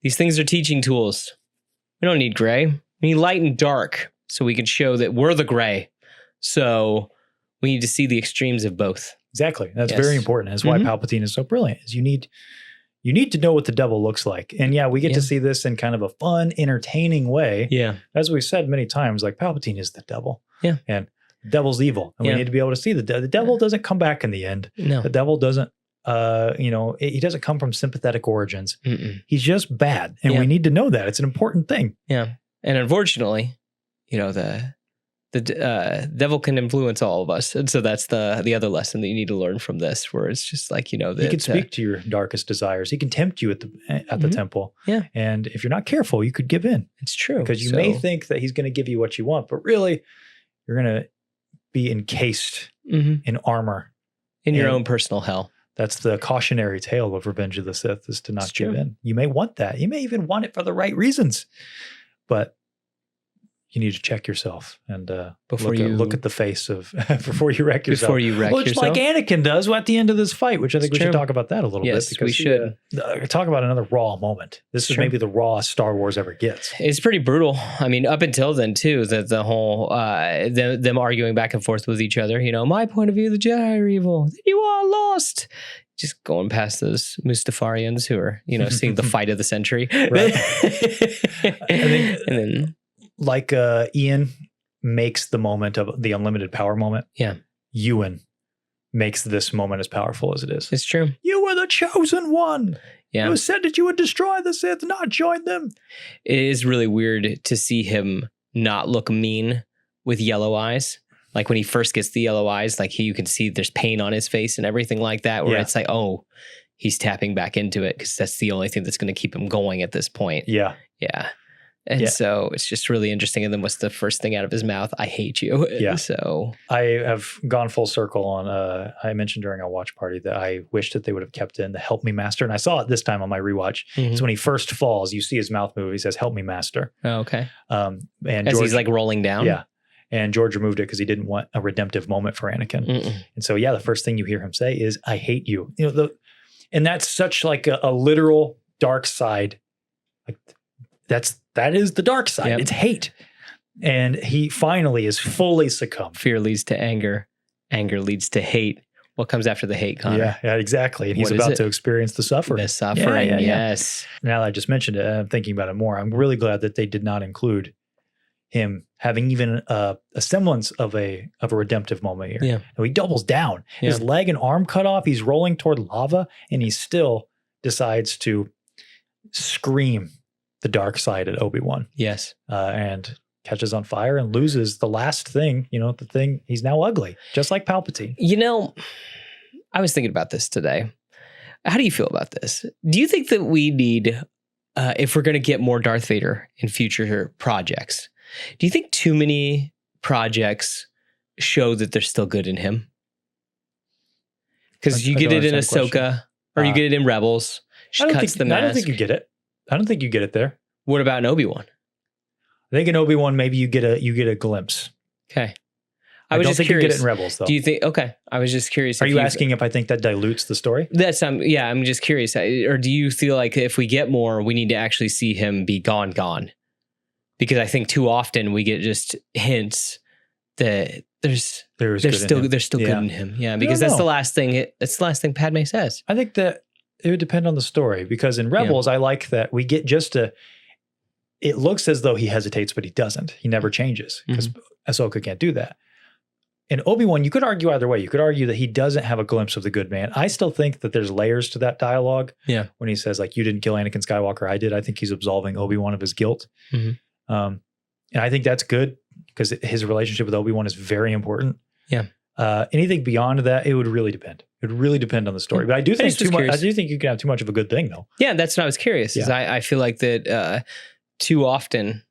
These things are teaching tools. We don't need gray. We need light and dark so we can show that we're the gray. So we need to see the extremes of both. Exactly. That's very important. That's why Palpatine is so brilliant. Is you need to know what the devil looks like. And we get to see this in kind of a fun, entertaining way. Yeah. As we've said many times, like, Palpatine is the devil. Yeah. And the devil's evil. And we need to be able to see the devil doesn't come back in the end. No. The devil doesn't, he doesn't come from sympathetic origins. Mm-mm. He's just bad. And we need to know that. It's an important thing. Yeah. And unfortunately, the devil can influence all of us. And so that's the other lesson that you need to learn from this, where it's just like, that he can speak to your darkest desires. He can tempt you at the temple. Yeah. And if you're not careful, you could give in. It's true. Because you may think that he's going to give you what you want, but really you're going to be encased in armor. In your own personal hell. That's the cautionary tale of Revenge of the Sith, is to not give in. You may want that. You may even want it for the right reasons, but you need to check yourself and look at the face of before you wreck yourself. Before you wreck yourself. Like Anakin does at the end of this fight, which I think we should talk about that a little bit. Because we should. Talk about another raw moment. This is maybe the rawest Star Wars ever gets. It's pretty brutal. I mean, up until then too, that the whole them arguing back and forth with each other. My point of view, the Jedi are evil. You are lost. Just going past those Mustafarians who are, seeing the fight of the century. Right. And then, like Ian makes the moment of the unlimited power moment. Yeah. Ewan makes this moment as powerful as it is. It's true. You were the chosen one. Yeah. You said that you would destroy the Sith, not join them. It is really weird to see him not look mean with yellow eyes. Like when he first gets the yellow eyes, like you can see there's pain on his face and everything like that, where it's like, oh, he's tapping back into it because that's the only thing that's going to keep him going at this point. Yeah. Yeah. And so it's just really interesting. And then what's the first thing out of his mouth? I hate you. Yeah. So I have gone full circle on, I mentioned during our watch party that I wish that they would have kept in the help me master. And I saw it this time on my rewatch. It's when he first falls, you see his mouth move. He says, help me master. Oh, okay. And as George, he's like rolling down. Yeah. And George removed it because he didn't want a redemptive moment for Anakin. And so, the first thing you hear him say is, I hate you. And that's such like a literal dark side. Like that is the dark side. Yep. It's hate. And he finally is fully succumbed. Fear leads to anger. Anger leads to hate. What comes after the hate, Connor? Yeah, exactly. And he's What is about it? to experience the suffering. The suffering, Yeah. yes. Now that I just mentioned it, I'm thinking about it more. I'm really glad that they did not include him having even a semblance of a redemptive moment here. Yeah. And he doubles down. His Yeah. leg and arm cut off. He's rolling toward lava, and he still decides to scream the dark side at Obi-Wan, Yes. and catches on fire and loses the last thing. The thing. He's now ugly, just like Palpatine. You know, I was thinking about this today. How do you feel about this? Do you think that we need, if we're going to get more Darth Vader in future projects, do you think too many projects show that they're still good in him? Because you I get don't it in understand the question. Ahsoka, or you get it in Rebels. She cuts the mask. I don't think you get it. I don't think you get it there. What about in Obi-Wan? I think in Obi-Wan, maybe you get a glimpse. Okay. I was don't just think curious. you get it in Rebels, though. Do you think? Okay, I was just curious. Are if you asking if I think that dilutes the story? That's yeah. I'm just curious. Or do you feel like if we get more, we need to actually see him be gone? Because I think too often we get just hints that there's still good in him. Yeah, because that's the last thing. That's the last thing Padme says. I think that it would depend on the story, because in Rebels, I like that we get it looks as though he hesitates, but he doesn't. He never changes, because Ahsoka can't do that. In Obi-Wan, you could argue either way. You could argue that he doesn't have a glimpse of the good man. I still think that there's layers to that dialogue. Yeah. When he says, like, you didn't kill Anakin Skywalker, I did. I think he's absolving Obi-Wan of his guilt. And I think that's good, because his relationship with Obi-Wan is very important. Yeah. Anything beyond that, it would really depend. It would really depend on the story. But I do think I do think you can have too much of a good thing, though. Yeah, that's what I was curious. Is I feel like that too often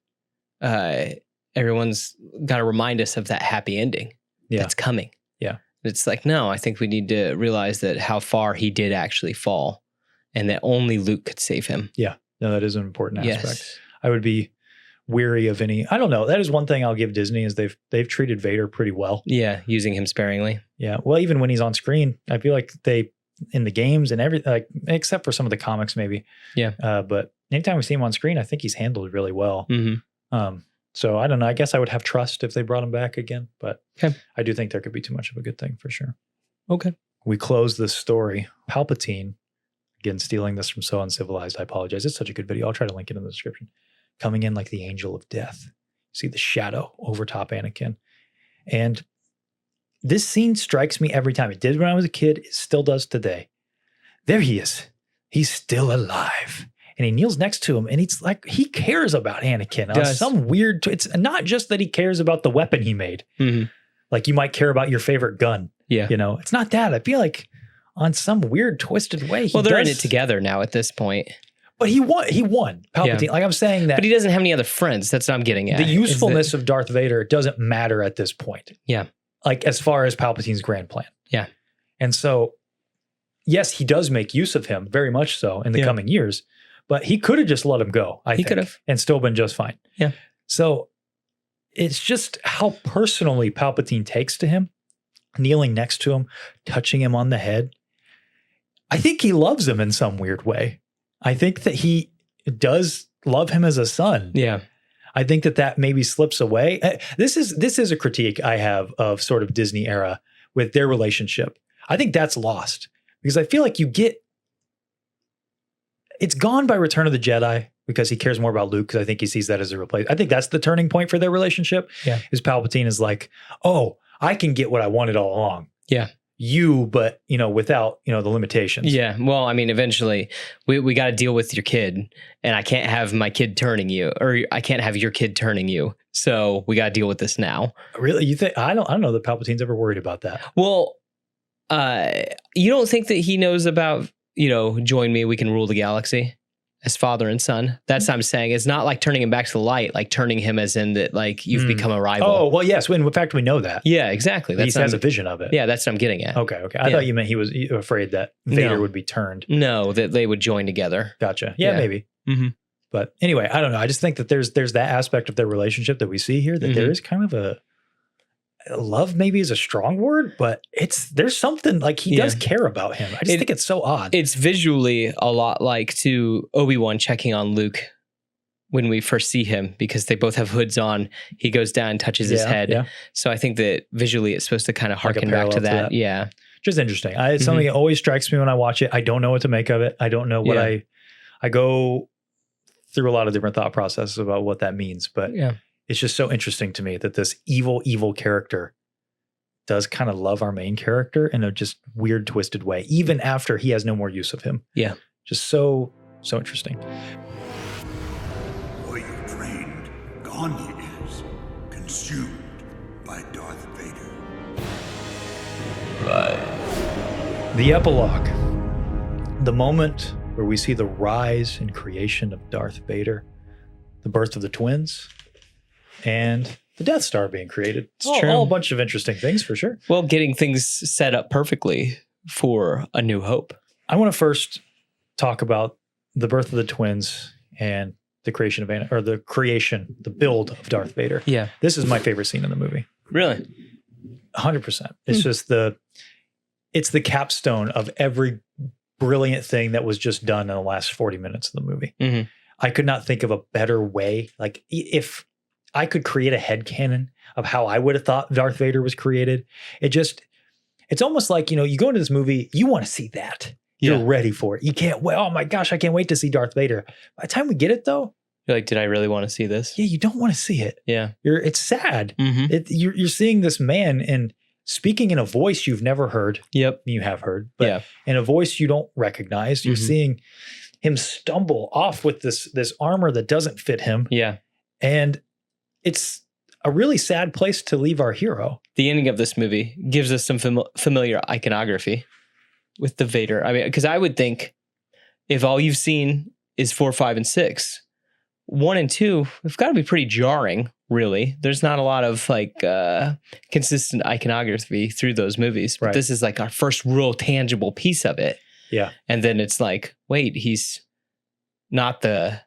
everyone's got to remind us of that happy ending that's coming. Yeah. It's like, no, I think we need to realize that how far he did actually fall, and that only Luke could save him. Yeah. No, that is an important aspect. Yes. I would be weary of any, I don't know. That is one thing I'll give Disney, is they've treated Vader pretty well. Yeah. Using him sparingly. Yeah. Well, even when he's on screen, I feel like they, in the games and everything, like, except for some of the comics maybe. Yeah. But anytime we see him on screen, I think he's handled really well. So I don't know. I guess I would have trust if they brought him back again, but I do think there could be too much of a good thing for sure. Okay. We close this story. Palpatine, again, stealing this from So Uncivilized. I apologize. It's such a good video. I'll try to link it in the description. Coming in like the angel of death. See the shadow over top Anakin. And this scene strikes me every time. It did when I was a kid. It still does today. There he is. He's still alive. And he kneels next to him, and it's like he cares about Anakin. On some weird, it's not just that he cares about the weapon he made. Like you might care about your favorite gun. Yeah. It's not that. I feel like on some weird, twisted way. Well, they're in it together now at this point. But he won. Palpatine. Yeah. Like I'm saying that. But he doesn't have any other friends. That's what I'm getting at. The usefulness of Darth Vader doesn't matter at this point. Yeah. Like as far as Palpatine's grand plan. Yeah. And so, yes, he does make use of him, very much so, in the coming years. But he could have just let him go, I think. He could have. And still been just fine. Yeah. So it's just how personally Palpatine takes to him, kneeling next to him, touching him on the head. I think he loves him in some weird way. I think that he does love him as a son. Yeah. I think that maybe slips away. This is a critique I have of sort of Disney era with their relationship. I think that's lost, because I feel like it's gone by Return of the Jedi, because he cares more about Luke, because I think he sees that as a replacement. I think that's the turning point for their relationship. Yeah. Is Palpatine is like, oh, I can get what I wanted all along. Yeah. But without, the limitations. Yeah. Well, I mean, eventually we got to deal with your kid, and I can't have my kid turning you, or I can't have your kid turning you. So we got to deal with this now. Really? You think, I don't know that Palpatine's ever worried about that. Well, you don't think that he knows about, join me, we can rule the galaxy as father and son? That's what I'm saying. It's not like turning him back to the light, like turning him as in that, like you've become a rival. Oh, well, yes. In fact, we know that. Yeah, exactly. He has a vision of it. Yeah, that's what I'm getting at. Okay. I thought you meant he was afraid that Vader would be turned. No, that they would join together. Gotcha. Yeah. Maybe. But anyway, I don't know. I just think that there's that aspect of their relationship that we see here, that there is kind of love maybe is a strong word, but there's something like he does care about him. I just think it's so odd. It's visually a lot like to Obi-Wan checking on Luke when we first see him, because they both have hoods on. He goes down and touches his head. Yeah. So I think that visually it's supposed to kind of harken back parallel to to that. that. Yeah. Just interesting. It's something that always strikes me when I watch it. I don't know what to make of it. I don't know what I go through a lot of different thought processes about what that means, but it's just so interesting to me that this evil character does kind of love our main character in a just weird, twisted way, even after he has no more use of him. Yeah. Just so interesting. Warrior trained, gone he is, consumed by Darth Vader. The epilogue. The moment where we see the rise and creation of Darth Vader, the birth of the twins, and the Death Star being created. It's all a bunch of interesting things for sure. Well, getting things set up perfectly for A New Hope. I want to first talk about the birth of the twins and the creation of the build of Darth Vader. Yeah. This is my favorite scene in the movie. Really? 100%. It's just it's the capstone of every brilliant thing that was just done in the last 40 minutes of the movie. Mm-hmm. I could not think of a better way. Like, if I could create a headcanon of how I would have thought Darth Vader was created, it's almost like, you go into this movie, you want to see that. You're ready for it. You can't wait. Oh my gosh, I can't wait to see Darth Vader. By the time we get it though, You're like, did I really want to see this? yeah, you don't want to see it. Yeah. It's sad. Mm-hmm. You're seeing this man and speaking in a voice you've never heard. Yep. You have heard, but in a voice you don't recognize. You're seeing him stumble off with this armor that doesn't fit him. Yeah. And it's a really sad place to leave our hero. The ending of this movie gives us some familiar iconography with the Vader. I mean, because I would think if all you've seen is 4, 5, and 6, 1 and 2 have got to be pretty jarring, really. There's not a lot of consistent iconography through those movies. But this is like our first real tangible piece of it. Yeah. And then it's like, wait, he's not the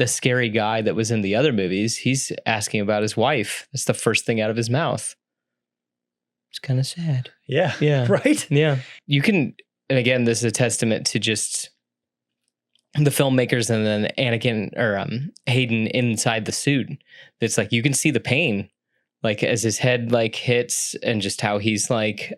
scary guy that was in the other movies. He's asking about his wife. That's the first thing out of his mouth. It's kind of sad. Yeah. Yeah. Right? Yeah. You can, and again, this is a testament to just the filmmakers and then Anakin or Hayden inside the suit. It's like, you can see the pain, like as his head like hits and just how he's like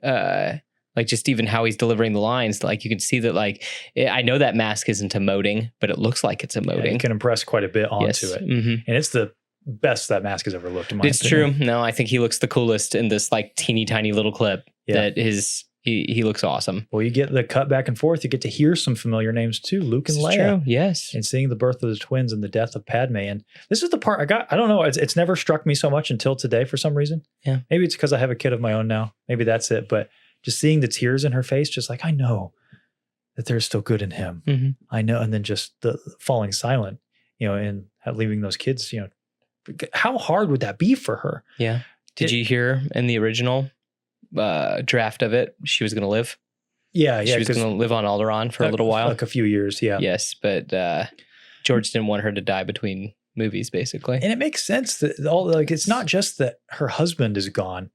just even how he's delivering the lines. Like you can see that, like, I know that mask isn't emoting, but it looks like it's emoting. Yeah, you can impress quite a bit onto it. Mm-hmm. And it's the best that mask has ever looked, in my It's opinion. true. No, I think he looks the coolest in this like teeny tiny little clip. That is, he looks awesome. Well, you get the cut back and forth. You get to hear some familiar names too, Luke and Leia. True. Yes. And seeing the birth of the twins and the death of Padme. And this is the part I don't know. It's never struck me so much until today for some reason. Yeah. Maybe it's because I have a kid of my own now. Maybe that's it. But just seeing the tears in her face, just like, I know that there's still good in him. Mm-hmm. I know. And then just the falling silent, and leaving those kids, how hard would that be for her? Yeah. Did you hear in the original draft of it, she was going to live? Yeah. She was going to live on Alderaan for a little while. Like a few years. Yeah. Yes. But George didn't want her to die between movies, basically. And it makes sense that it's not just that her husband is gone.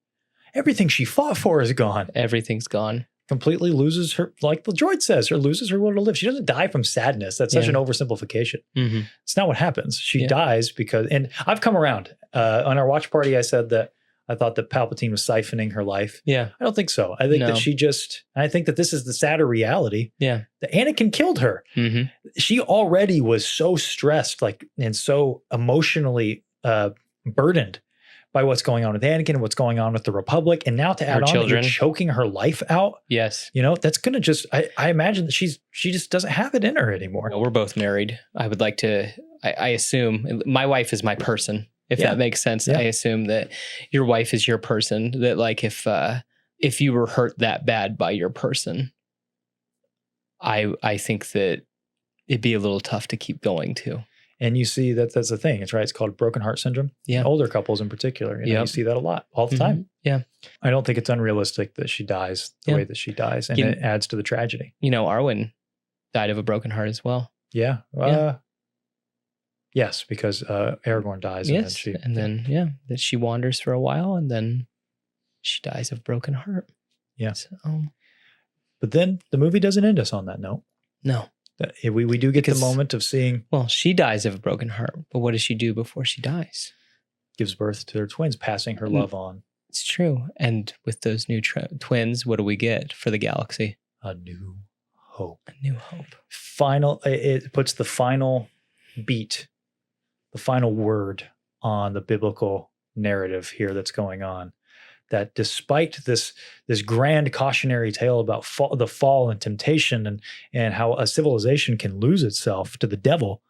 Everything she fought for is gone. Everything's gone. Completely loses her, like the droid says, loses her will to live. She doesn't die from sadness. That's such an oversimplification. Mm-hmm. It's not what happens. She dies because, and I've come around. On our watch party, I said that I thought that Palpatine was siphoning her life. Yeah. I don't think so. I think that I think that this is the sadder reality. Yeah. That Anakin killed her. Mm-hmm. She already was so stressed, and so emotionally burdened by what's going on with Anakin and what's going on with the Republic. And now to add on, you're choking her life out. Yes. That's going to just, I imagine that she just doesn't have it in her anymore. We're both married. I would like to, I assume my wife is my person, if that makes sense. Yeah. I assume that your wife is your person, that like, if you were hurt that bad by your person, I think that it'd be a little tough to keep going to. And you see that's the thing. It's called broken heart syndrome. Yeah. Older couples in particular. You see that a lot, all the time. Yeah. I don't think it's unrealistic that she dies the way that she dies. And it adds to the tragedy. Arwen died of a broken heart as well. Yeah. Yes, because Aragorn dies. Yes. And then that she wanders for a while and then she dies of a broken heart. Yeah. So, but then the movie doesn't end us on that note. No. We do get Because- the moment of seeing Well, she dies of a broken heart, but what does she do before she dies? gives birth to their twins, passing her love on. It's true. And with those new twins, what do we get for the galaxy? A new hope. A new hope. It puts the final beat, the final word on the biblical narrative here that's going on. That despite this grand cautionary tale about the fall and temptation and how a civilization can lose itself to the devil,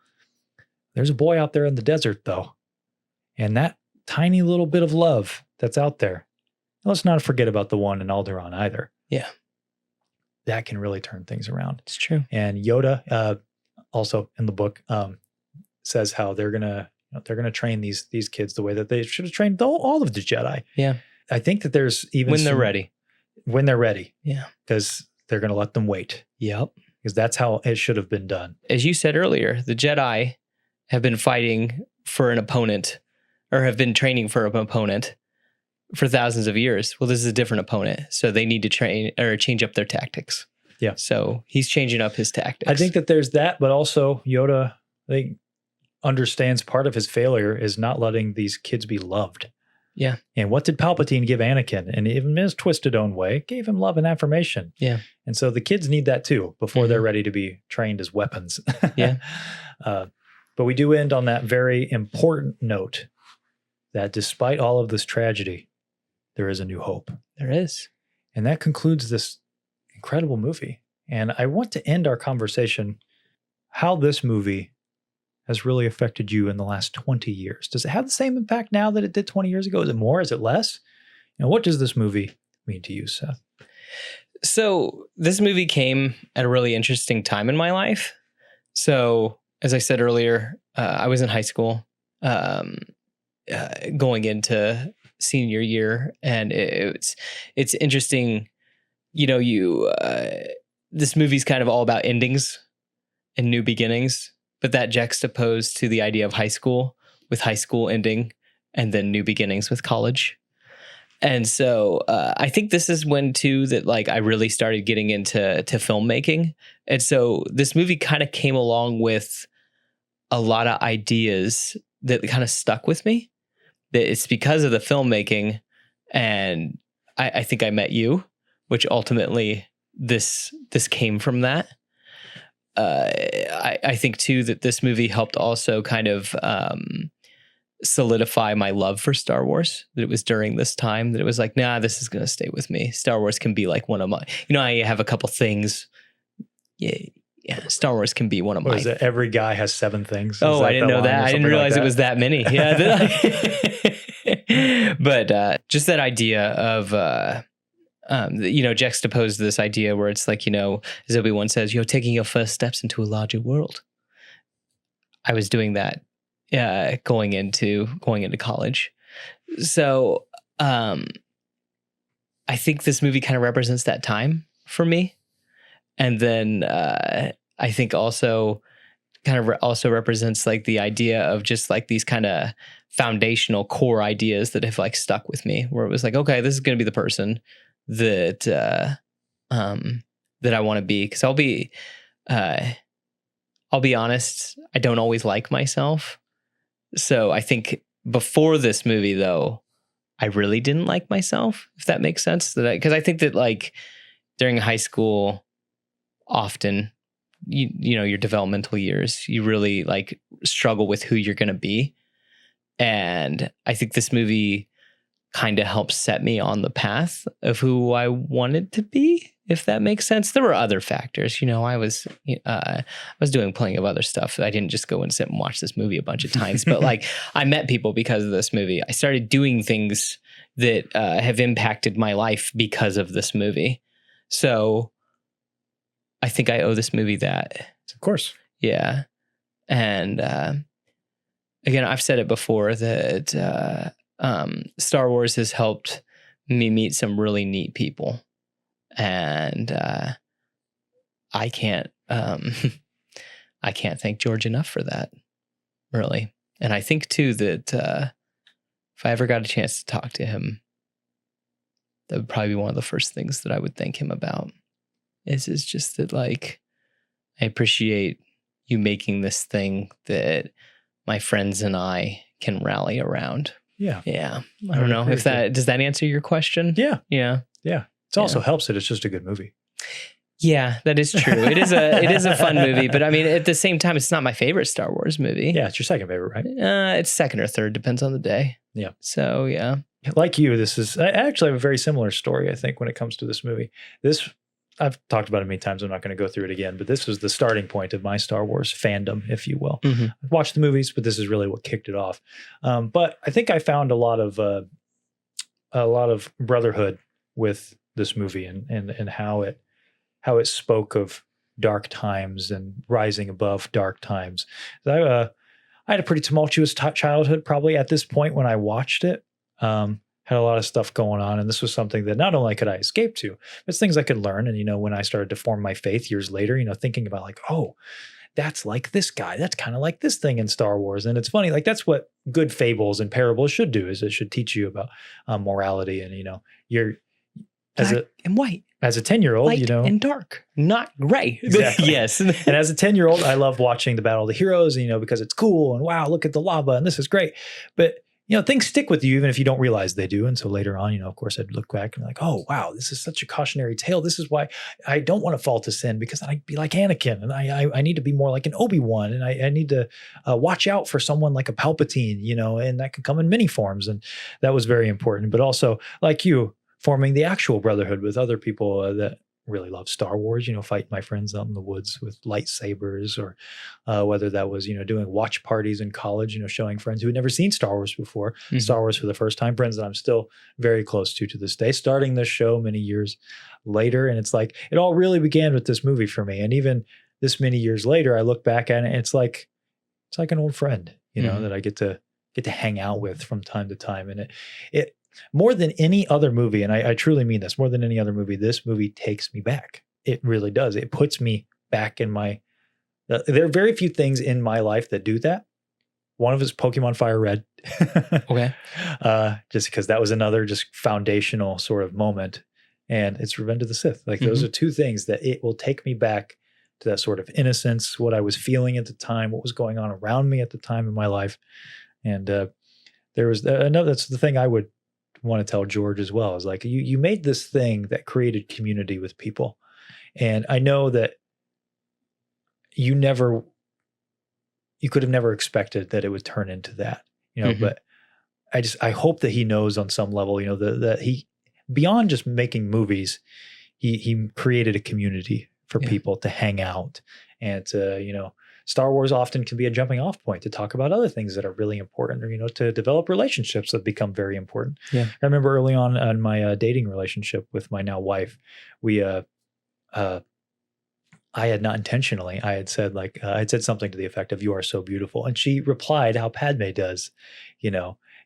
there's a boy out there in the desert, though. And that tiny little bit of love that's out there, let's not forget about the one in Alderaan either. Yeah. That can really turn things around. It's true. And Yoda, also in the book, says how they're gonna train these kids the way that they should have trained all of the Jedi. Yeah. I think that there's even When they're ready. When they're ready, Yeah. because they're gonna let them wait, Yep. because that's how it should have been done. As you said earlier, the Jedi have been fighting for an opponent, or have been training for an opponent for thousands of years. Well, this is a different opponent, so they need to train or change up their tactics. Yeah. So he's changing up his tactics. I think that there's that, but also Yoda, I think, understands part of his failure is not letting these kids be loved. Yeah. And what did Palpatine give Anakin? And even in his twisted own way, gave him love and affirmation. Yeah. And so the kids need that too before they're ready to be trained as weapons. Yeah. But we do end on that very important note that despite all of this tragedy, there is a new hope. There is. And that concludes this incredible movie. And I want to end our conversation how this movie has really affected you in the last 20 years. Does it have the same impact now that it did 20 years ago? Is it more? Is it less? What does this movie mean to you, Seth? So this movie came at a really interesting time in my life. So as I said earlier, I was in high school, going into senior year, and it's interesting. This movie's kind of all about endings and new beginnings, but that juxtaposed to the idea of high school, with high school ending and then new beginnings with college. And so I think this is when too that I really started getting into filmmaking. And so this movie kind of came along with a lot of ideas that kind of stuck with me. That it's because of the filmmaking, and I think I met you, which ultimately this came from that. I think too that this movie helped also kind of solidify my love for Star Wars. That it was during this time that it was nah, this is going to stay with me. Star Wars can be one of my, I have a couple things. Yeah, Star Wars can be one of my. Is it every guy has 7 things? Oh, I didn't know that. I didn't realize it was that many. Yeah. But just that idea of, juxtapose this idea where it's as Obi-Wan says, taking your first steps into a larger world. I was doing that going into college. So I think this movie kind of represents that time for me. And then I think also kind of also represents the idea of just these kind of foundational core ideas that have stuck with me, where it was okay, this is going to be the person that that I want to be. Because I'll be honest, I don't always like myself. So I think before this movie, though, I really didn't like myself, if that makes sense. Because I think that during high school, often your developmental years, you really struggle with who you're going to be. And I think this movie kind of helped set me on the path of who I wanted to be, if that makes sense. There were other factors. I was doing plenty of other stuff. I didn't just go and sit and watch this movie a bunch of times, but I met people because of this movie. I started doing things that have impacted my life because of this movie. So I think I owe this movie that. Of course. Yeah. And again, I've said it before that Star Wars has helped me meet some really neat people. And I can't thank George enough for that, really. And I think too that if I ever got a chance to talk to him, that would probably be one of the first things that I would thank him about. Is just that I I appreciate you making this thing that my friends and I can rally around. Yeah. Yeah. I don't know if does that answer your question? Yeah. Yeah. Yeah. It also helps that it's just a good movie. Yeah, that is true. It is a fun movie, but I mean, at the same time, it's not my favorite Star Wars movie. Yeah, it's your second favorite, right? It's second or third, depends on the day. Yeah. So yeah. Like you, I actually have a very similar story, I think, when it comes to this movie. I've talked about it many times. I'm not going to go through it again, but this was the starting point of my Star Wars fandom, if you will. Mm-hmm. I've watched the movies, but this is really what kicked it off. But I think I found a lot of brotherhood with this movie and how it spoke of dark times and rising above dark times. I had a pretty tumultuous childhood probably at this point when I watched it. Had a lot of stuff going on. And this was something that not only could I escape to, but it's things I could learn. And, when I started to form my faith years later, thinking about like, oh, that's like this guy. That's kind of like this thing in Star Wars. And it's funny, like that's what good fables and parables should do, is it should teach you about morality. And, you're Black and white. As a 10-year-old, light and dark, not gray. Exactly. Yes. And as a 10-year-old, I love watching the Battle of the Heroes, because it's cool and wow, look at the lava and this is great. But, things stick with you even if you don't realize they do. And so later on, of course, I'd look back and be like, oh, wow, this is such a cautionary tale. This is why I don't want to fall to sin, because I'd be like Anakin and I need to be more like an Obi-Wan, and I need to watch out for someone like a Palpatine, and that can come in many forms. And that was very important. But also, like you, forming the actual brotherhood with other people that really love Star Wars, fighting my friends out in the woods with lightsabers, or whether that was, doing watch parties in college, showing friends who had never seen Star Wars before, Star Wars for the first time, friends that I'm still very close to this day, starting this show many years later. And it's like, it all really began with this movie for me. And even this many years later, I look back at it and it's like an old friend, that I get to hang out with from time to time. And it more than any other movie, and I truly mean this, more than any other movie, this movie takes me back. It really does. It puts me back in there are very few things in my life that do that. One of it is Pokemon Fire Red. Okay. Just because that was another just foundational sort of moment. And it's Revenge of the Sith. Like those are two things that it will take me back to that sort of innocence, what I was feeling at the time, what was going on around me at the time in my life. And there was that's the thing I would want to tell George as well, is like, you made this thing that created community with people. And I know that you could have never expected that it would turn into that, but I hope that he knows on some level, that he, beyond just making movies, he created a community for people to hang out and to, Star Wars often can be a jumping off point to talk about other things that are really important, or, to develop relationships that become very important. Yeah. I remember early on in my dating relationship with my now wife, I had not intentionally, I had said I'd said something to the effect of, "You are so beautiful." And she replied how Padme does,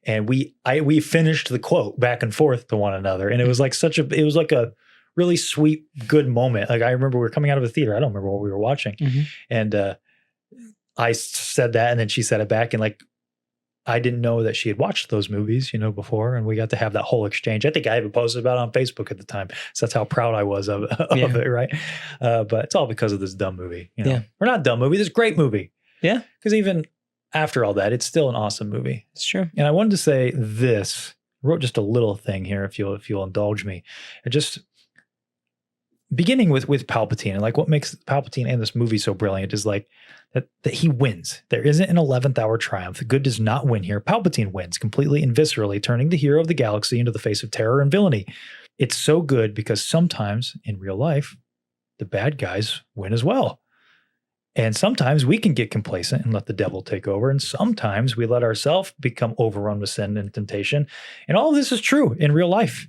and we finished the quote back and forth to one another. And it was like it was like a really sweet, good moment. Like I remember we were coming out of a theater. I don't remember what we were watching. And, I said that, and then she said it back, and like, I didn't know that she had watched those movies, before, and we got to have that whole exchange. I think I even posted about it on Facebook at the time. So that's how proud I was of it, right? But it's all because of this dumb movie, or not dumb movie, this great movie. Yeah. Because even after all that, it's still an awesome movie. It's true. And I wanted to say this, I wrote just a little thing here, if you'll indulge me. Just beginning with Palpatine, and like what makes Palpatine and this movie so brilliant is like that he wins. There isn't an 11th hour triumph. The good does not win here. Palpatine wins completely and viscerally, turning the hero of the galaxy into the face of terror and villainy. It's so good because sometimes in real life, the bad guys win as well. And sometimes we can get complacent and let the devil take over. And sometimes we let ourselves become overrun with sin and temptation. And all of this is true in real life.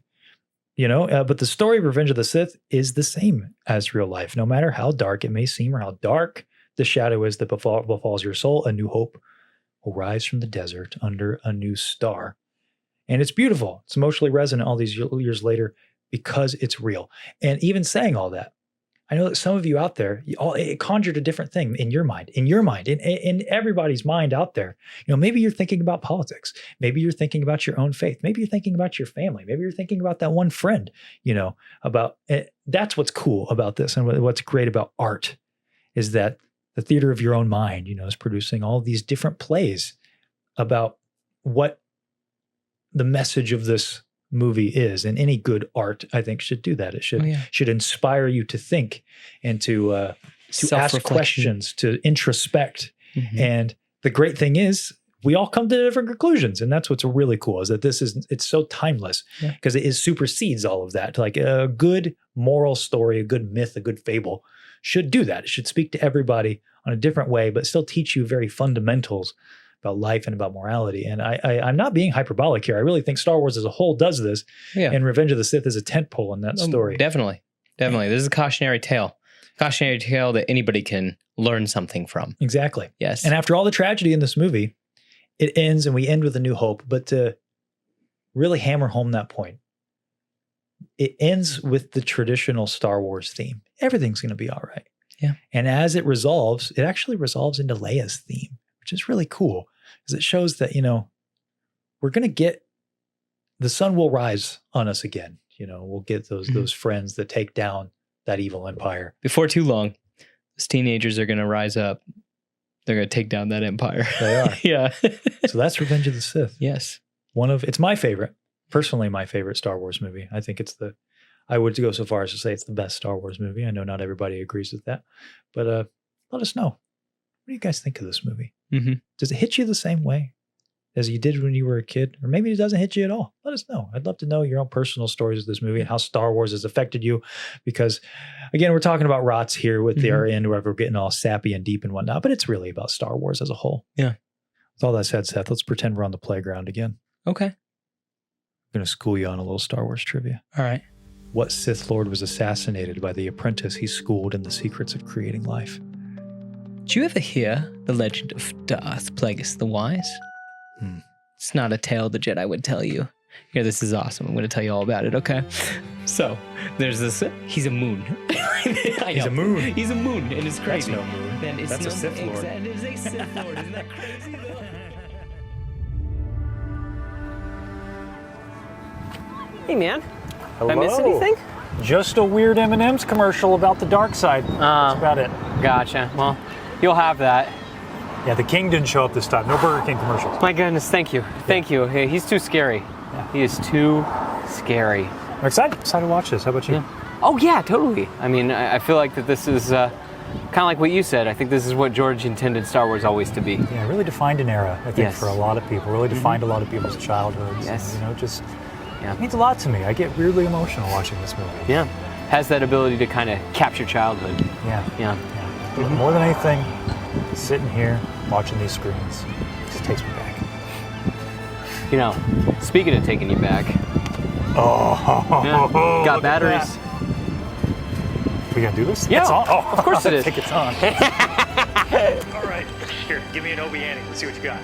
But the story of Revenge of the Sith is the same as real life. No matter how dark it may seem, or how dark the shadow is that befalls your soul, a new hope will rise from the desert under a new star. And it's beautiful. It's emotionally resonant all these years later because it's real. And even saying all that, I know that some of you out there, it conjured a different thing in your mind, in everybody's mind out there. Maybe you're thinking about politics. Maybe you're thinking about your own faith. Maybe you're thinking about your family. Maybe you're thinking about that one friend, about it. That's what's cool about this and what's great about art is that the theater of your own mind, is producing all these different plays about what the message of this movie is. And any good art, I think, should do that. It should inspire you to think and to ask questions, to introspect. And the great thing is, we all come to different conclusions, and that's what's really cool, is that it's so timeless, because it supersedes all of that. Like a good moral story, a good myth, a good fable should do that. It should speak to everybody on a different way, but still teach you very fundamentals about life and about morality. And I'm not being hyperbolic here. I really think Star Wars as a whole does this, and Revenge of the Sith is a tentpole in that story. Definitely. This is a cautionary tale. Cautionary tale that anybody can learn something from. Exactly. Yes. And after all the tragedy in this movie, it ends, and we end with a new hope. But to really hammer home that point, it ends with the traditional Star Wars theme. Everything's going to be all right. Yeah. And as it resolves, it actually resolves into Leia's theme, which is really cool, because it shows that, we're going to get, the sun will rise on us again. We'll get those friends that take down that evil empire. Before too long, those teenagers are going to rise up. They're going to take down that empire. They are. Yeah. So that's Revenge of the Sith. Yes. It's my favorite, personally my favorite Star Wars movie. I think I would go so far as to say it's the best Star Wars movie. I know not everybody agrees with that, but let us know. What do you guys think of this movie? Does it hit you the same way as you did when you were a kid? Or maybe it doesn't hit you at all. Let us know. I'd love to know your own personal stories of this movie and how Star Wars has affected you. Because, again, we're talking about rots here with our end, where we're getting all sappy and deep and whatnot, but it's really about Star Wars as a whole. Yeah. With all that said, Seth, let's pretend we're on the playground again. Okay. I'm going to school you on a little Star Wars trivia. All right. What Sith Lord was assassinated by the apprentice he schooled in the secrets of creating life? Did you ever hear the legend of Darth Plagueis the Wise? It's not a tale the Jedi would tell you. Here, this is awesome. I'm going to tell you all about it, okay? So, there's this. He's a moon. He's a moon. He's a moon, and it's crazy. That's no moon. Then it's That's a Sith Lord. It is a Sith Lord. Isn't that crazy? Hey, man. Hello. Did I miss anything? Just a weird M&M's commercial about the dark side. That's about it. Gotcha. Well, you'll have that. Yeah, the King didn't show up this time. No Burger King commercials. My goodness, thank you. Thank you. Hey, he's too scary. Yeah. He is too scary. I'm excited to watch this. How about you? Yeah. Oh, yeah, totally. I mean, I feel like that this is kind of like what you said. I think this is what George intended Star Wars always to be. Yeah, it really defined an era, I think, for a lot of people. Really defined a lot of people's childhoods. Yes. It means a lot to me. I get weirdly emotional watching this movie. Yeah. Has that ability to kind of capture childhood. Yeah. But more than anything, sitting here, watching these screens, just takes me back. Speaking of taking you back. Got batteries. We gonna do this? Yeah, it's on? of course it is. I think it's on. All right, here, give me an Obi-Annie. Let's see what you got.